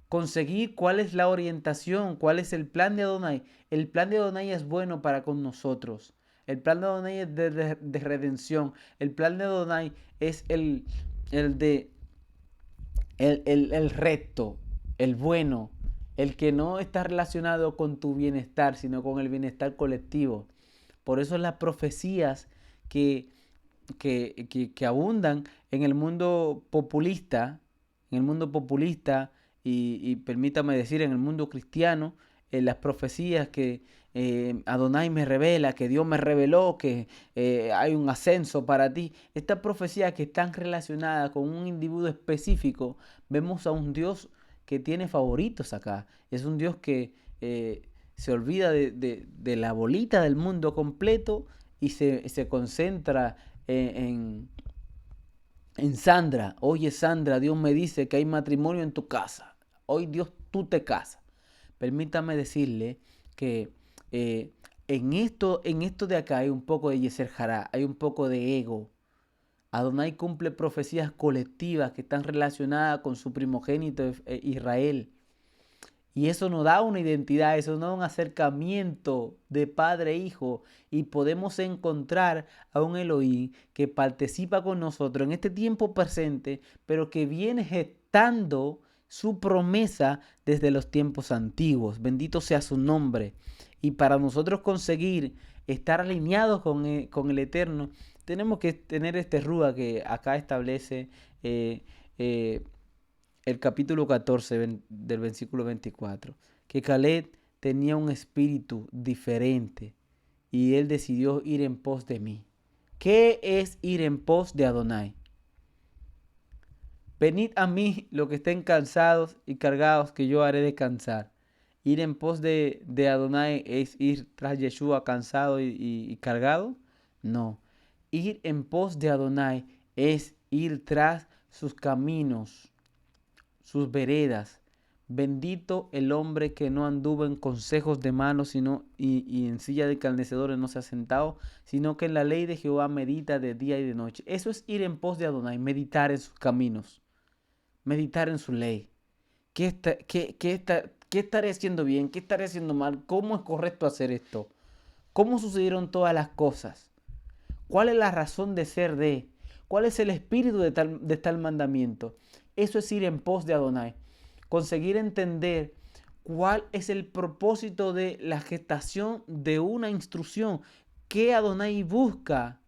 conseguir cuál es la orientación, cuál es el plan de Adonai. El plan de Adonai es bueno para con nosotros. El plan de Adonai es de redención. El plan de Adonai es el recto, el bueno, el que no está relacionado con tu bienestar, sino con el bienestar colectivo. Por eso las profecías que abundan en el mundo populista, y permítame decir, en el mundo cristiano, en las profecías que Adonai me revela, que Dios me reveló, que hay un ascenso para ti. Estas profecías que están relacionadas con un individuo específico, vemos a un Dios que tiene favoritos acá. Es un Dios que se olvida de la bolita del mundo completo y se concentra en Sandra. Oye, Sandra, Dios me dice que hay matrimonio en tu casa. Hoy Dios, tú te casas. Permítame decirle que en esto de acá hay un poco de Yeser Hará, hay un poco de ego. Adonai cumple profecías colectivas que están relacionadas con su primogénito Israel. Y eso nos da una identidad, eso nos da un acercamiento de padre e hijo. Y podemos encontrar a un Elohim que participa con nosotros en este tiempo presente, pero que viene gestando su promesa desde los tiempos antiguos. Bendito sea su nombre. Y para nosotros conseguir estar alineados con el Eterno, tenemos que tener este Rúa que acá establece el capítulo 14 del versículo 24, que Caleb tenía un espíritu diferente y él decidió ir en pos de mí. ¿Qué es ir en pos de Adonai? Venid a mí los que estén cansados y cargados, que yo haré descansar. Ir en pos de Adonai es ir tras Yeshua cansado y cargado. No. Ir en pos de Adonai es ir tras sus caminos, sus veredas. Bendito el hombre que no anduvo en consejos de manos sino, y en silla de escarnecedores no se ha sentado, sino que en la ley de Jehová medita de día y de noche. Eso es ir en pos de Adonai, meditar en sus caminos, meditar en su ley. ¿Qué estaré haciendo bien? ¿Qué estaré haciendo mal? ¿Cómo es correcto hacer esto? ¿Cómo sucedieron todas las cosas? ¿Cuál es la razón de ser de? ¿Cuál es el espíritu de tal mandamiento? Eso es ir en pos de Adonai. Conseguir entender cuál es el propósito de la gestación de una instrucción. ¿Qué Adonai busca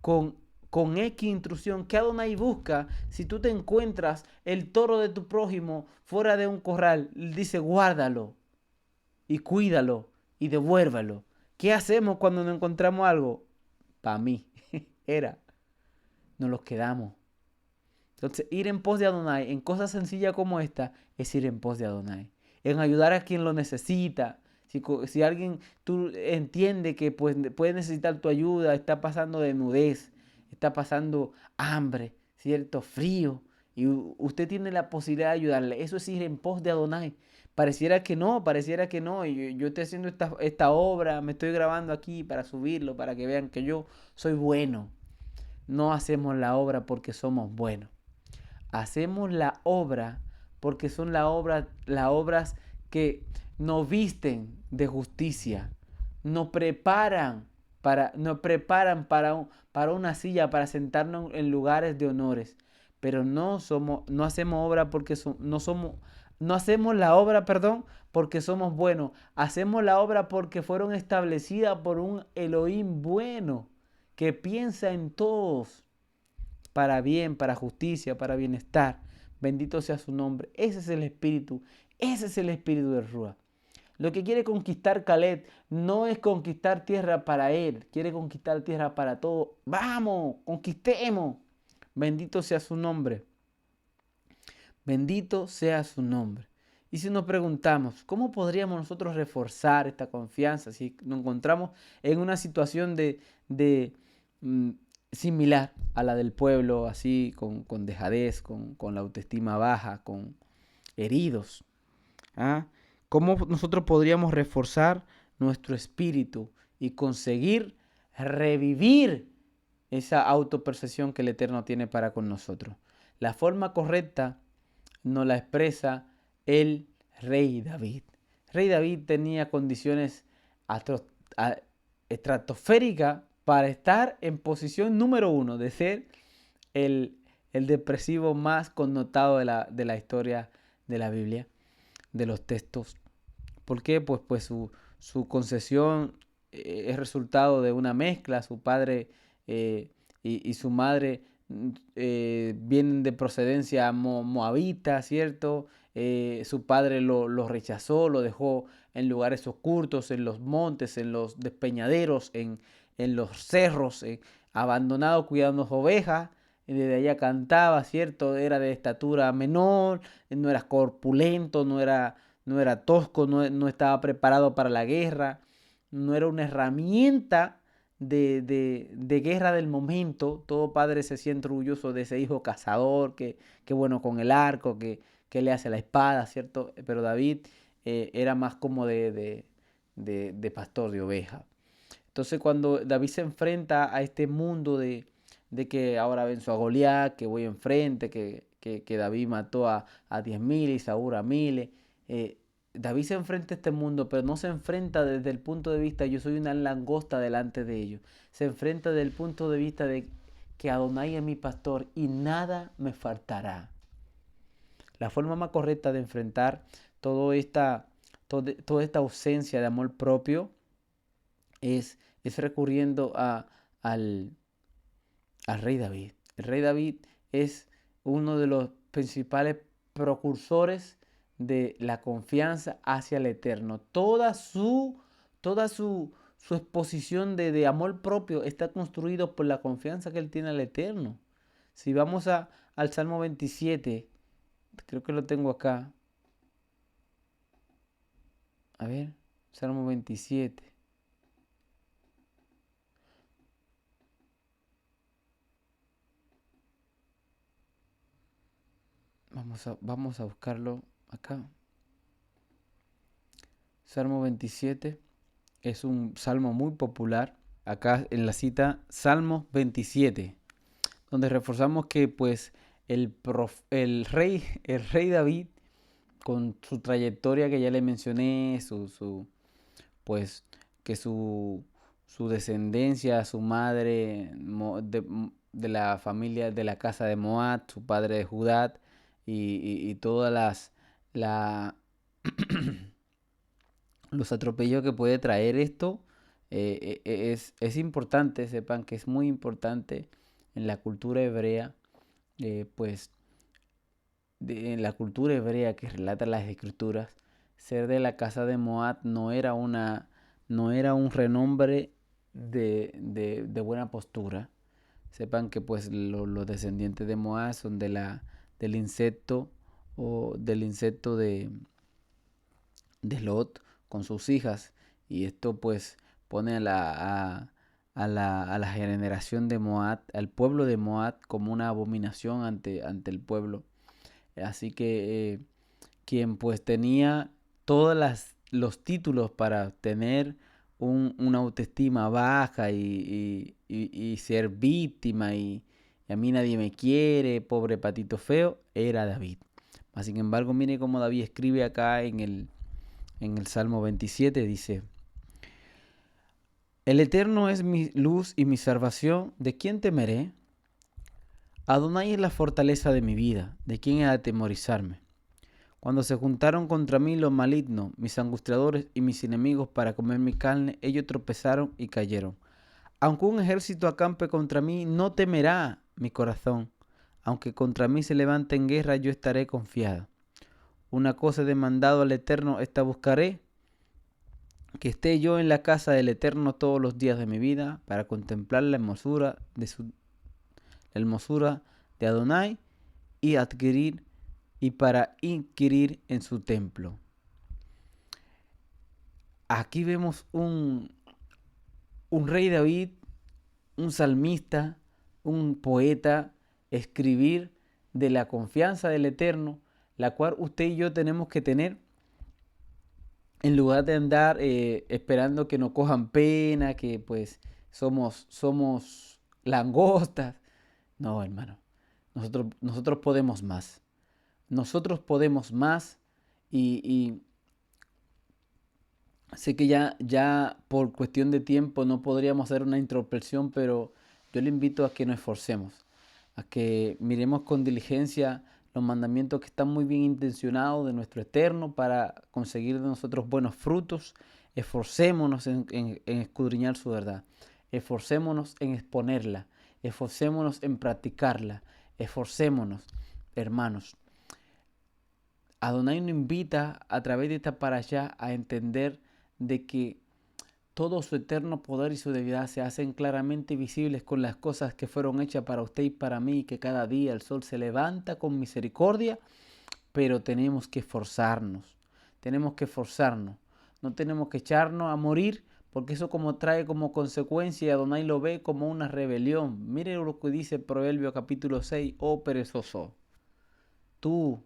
con, con X instrucción? ¿Qué Adonai busca si tú te encuentras el toro de tu prójimo fuera de un corral? Dice, guárdalo y cuídalo y devuélvalo. ¿Qué hacemos cuando nos encontramos algo? Para mí, era, nos los quedamos. Entonces, ir en pos de Adonai en cosas sencillas como esta es ir en pos de Adonai. En ayudar a quien lo necesita. Si alguien tú entiende que pues, puede necesitar tu ayuda, está pasando desnudez, está pasando hambre, ¿cierto? Frío, y usted tiene la posibilidad de ayudarle. Eso es ir en pos de Adonai. Pareciera que no. Y yo estoy haciendo esta obra, me estoy grabando aquí para subirlo, para que vean que yo soy bueno. No hacemos la obra porque somos buenos. Hacemos la obra porque son las obras que nos visten de justicia, nos preparan para una silla, para sentarnos en lugares de honores. Pero no hacemos obra porque no hacemos la obra, perdón, porque somos buenos. Hacemos la obra porque fueron establecidas por un Elohim bueno, que piensa en todos para bien, para justicia, para bienestar. Bendito sea su nombre. Ese es el espíritu. Ese es el espíritu de Rúa. Lo que quiere conquistar Caleb no es conquistar tierra para él. Quiere conquistar tierra para todos. Vamos, conquistemos. Bendito sea su nombre. Bendito sea su nombre. Y si nos preguntamos, ¿cómo podríamos nosotros reforzar esta confianza si nos encontramos en una situación de similar a la del pueblo, así con dejadez, con la autoestima baja, con heridos? ¿Ah? ¿Cómo nosotros podríamos reforzar nuestro espíritu y conseguir revivir esa autopercepción que el Eterno tiene para con nosotros? La forma correcta nos la expresa el rey David. El rey David tenía condiciones estratosféricas para estar en posición número 1 de ser el, el depresivo más connotado de la historia de la Biblia, de los textos. ¿Por qué? Pues su concesión es resultado de una mezcla. Su padre y su madre vienen de procedencia moabita, ¿cierto? Su padre lo rechazó, lo dejó en lugares ocultos, en los montes, en los despeñaderos, en los cerros, abandonado cuidando ovejas. Y desde allá cantaba, ¿cierto? Era de estatura menor, no era corpulento, no era tosco, no estaba preparado para la guerra, no era una herramienta de guerra del momento. Todo padre se siente orgulloso de ese hijo cazador, que bueno con el arco, que le hace la espada, ¿cierto? Pero David era más como de pastor de oveja. Entonces cuando David se enfrenta a este mundo de que ahora venzo a Goliat, que voy enfrente, que David mató a 10.000 y Saúl a 1.000, David se enfrenta a este mundo, pero no se enfrenta desde el punto de vista yo soy una langosta delante de ellos. Se enfrenta desde el punto de vista de que Adonai es mi pastor y nada me faltará. La forma más correcta de enfrentar toda esta ausencia de amor propio es recurriendo al rey David. El rey David es uno de los principales precursores de la confianza hacia el Eterno. Toda su exposición de amor propio está construido por la confianza que él tiene al Eterno. Si vamos al Salmo 27, creo que lo tengo acá. A ver, Salmo 27. Vamos a buscarlo acá. Salmo 27 es un salmo muy popular. Acá en la cita Salmos 27, donde reforzamos que pues el rey David, con su trayectoria que ya le mencioné, pues que su descendencia, su madre de la familia de la casa de Moab, su padre de Judá, y todas la, los atropellos que puede traer esto. Es importante, sepan que es muy importante en la cultura hebrea, pues en la cultura hebrea que relata las escrituras, ser de la casa de Moab no era un renombre de buena postura. Sepan que pues los descendientes de Moab son del insecto o del insecto de Lot con sus hijas, y esto pues pone a la generación de Moab, al pueblo de Moab, como una abominación ante el pueblo. Así que quien pues tenía todos los títulos para tener una autoestima baja y ser víctima y a mí nadie me quiere, pobre patito feo, era David. Sin embargo, mire cómo David escribe acá en el Salmo 27, dice: El Eterno es mi luz y mi salvación, ¿de quién temeré? Adonai es la fortaleza de mi vida, ¿de quién he de atemorizarme? Cuando se juntaron contra mí los malignos, mis angustiadores y mis enemigos para comer mi carne, ellos tropezaron y cayeron. Aunque un ejército acampe contra mí, no temerá mi corazón. Aunque contra mí se levante en guerra, yo estaré confiado. Una cosa he demandado al Eterno, esta buscaré, que esté yo en la casa del Eterno todos los días de mi vida, para contemplar la hermosura de Adonai y para inquirir en su templo. Aquí vemos un rey David, un salmista, un poeta, escribir de la confianza del Eterno, la cual usted y yo tenemos que tener, en lugar de andar esperando que nos cojan pena, que pues somos langostas. No, hermano, nosotros podemos más. Nosotros podemos más y sé que ya por cuestión de tiempo no podríamos hacer una introspección, pero yo le invito a que nos esforcemos, a que miremos con diligencia los mandamientos que están muy bien intencionados de nuestro Eterno para conseguir de nosotros buenos frutos. Esforcémonos en escudriñar su verdad. Esforcémonos en exponerla. Esforcémonos en practicarla. Esforcémonos, hermanos. Adonai nos invita a través de esta parashá a entender de que todo su eterno poder y su deidad se hacen claramente visibles con las cosas que fueron hechas para usted y para mí, y que cada día el sol se levanta con misericordia, pero tenemos que esforzarnos, no tenemos que echarnos a morir, porque eso como trae como consecuencia, y Adonai lo ve como una rebelión. Mire lo que dice Proverbio capítulo 6, oh perezoso, tú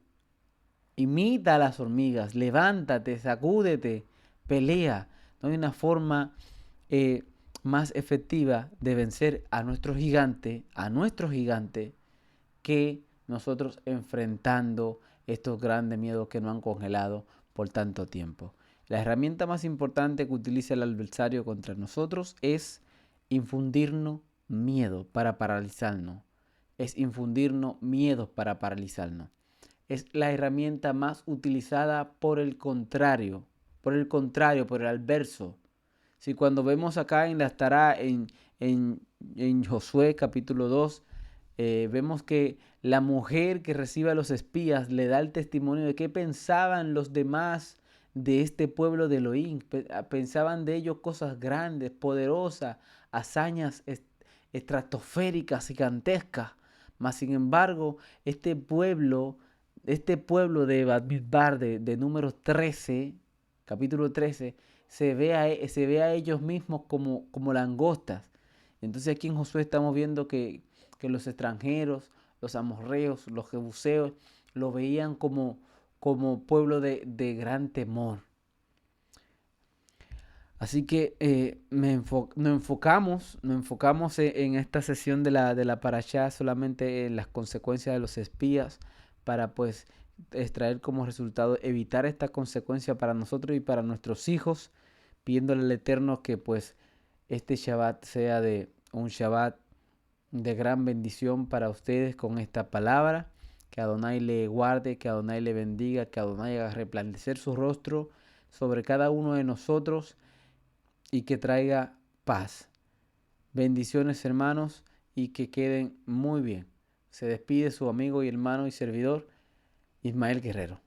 imita a las hormigas, levántate, sacúdete, pelea. No hay una forma más efectiva de vencer a nuestro gigante, que nosotros enfrentando estos grandes miedos que nos han congelado por tanto tiempo. La herramienta más importante que utiliza el adversario contra nosotros es infundirnos miedo para paralizarnos. Es la herramienta más utilizada por el contrario, por el adverso. Si cuando vemos acá en la Tará, en Josué capítulo 2, vemos que la mujer que recibe a los espías le da el testimonio de qué pensaban los demás de este pueblo de Elohim. Pensaban de ellos cosas grandes, poderosas, hazañas estratosféricas, gigantescas. Mas sin embargo, este pueblo de Bamidbar, de Números 13, capítulo 13, se ve a ellos mismos como langostas. Entonces aquí en Josué estamos viendo que los extranjeros, los amorreos, los jebuseos, lo veían como pueblo de gran temor. Así que nos enfocamos en esta sesión de la parashá solamente en las consecuencias de los espías, para pues extraer como resultado evitar esta consecuencia para nosotros y para nuestros hijos, pidiéndole al Eterno que pues este Shabbat sea de un Shabbat de gran bendición para ustedes con esta palabra. Que Adonai le guarde, que Adonai le bendiga, que Adonai haga resplandecer su rostro sobre cada uno de nosotros y que traiga paz. Bendiciones, hermanos, y que queden muy bien. Se despide su amigo y hermano y servidor, Ismael Guerrero.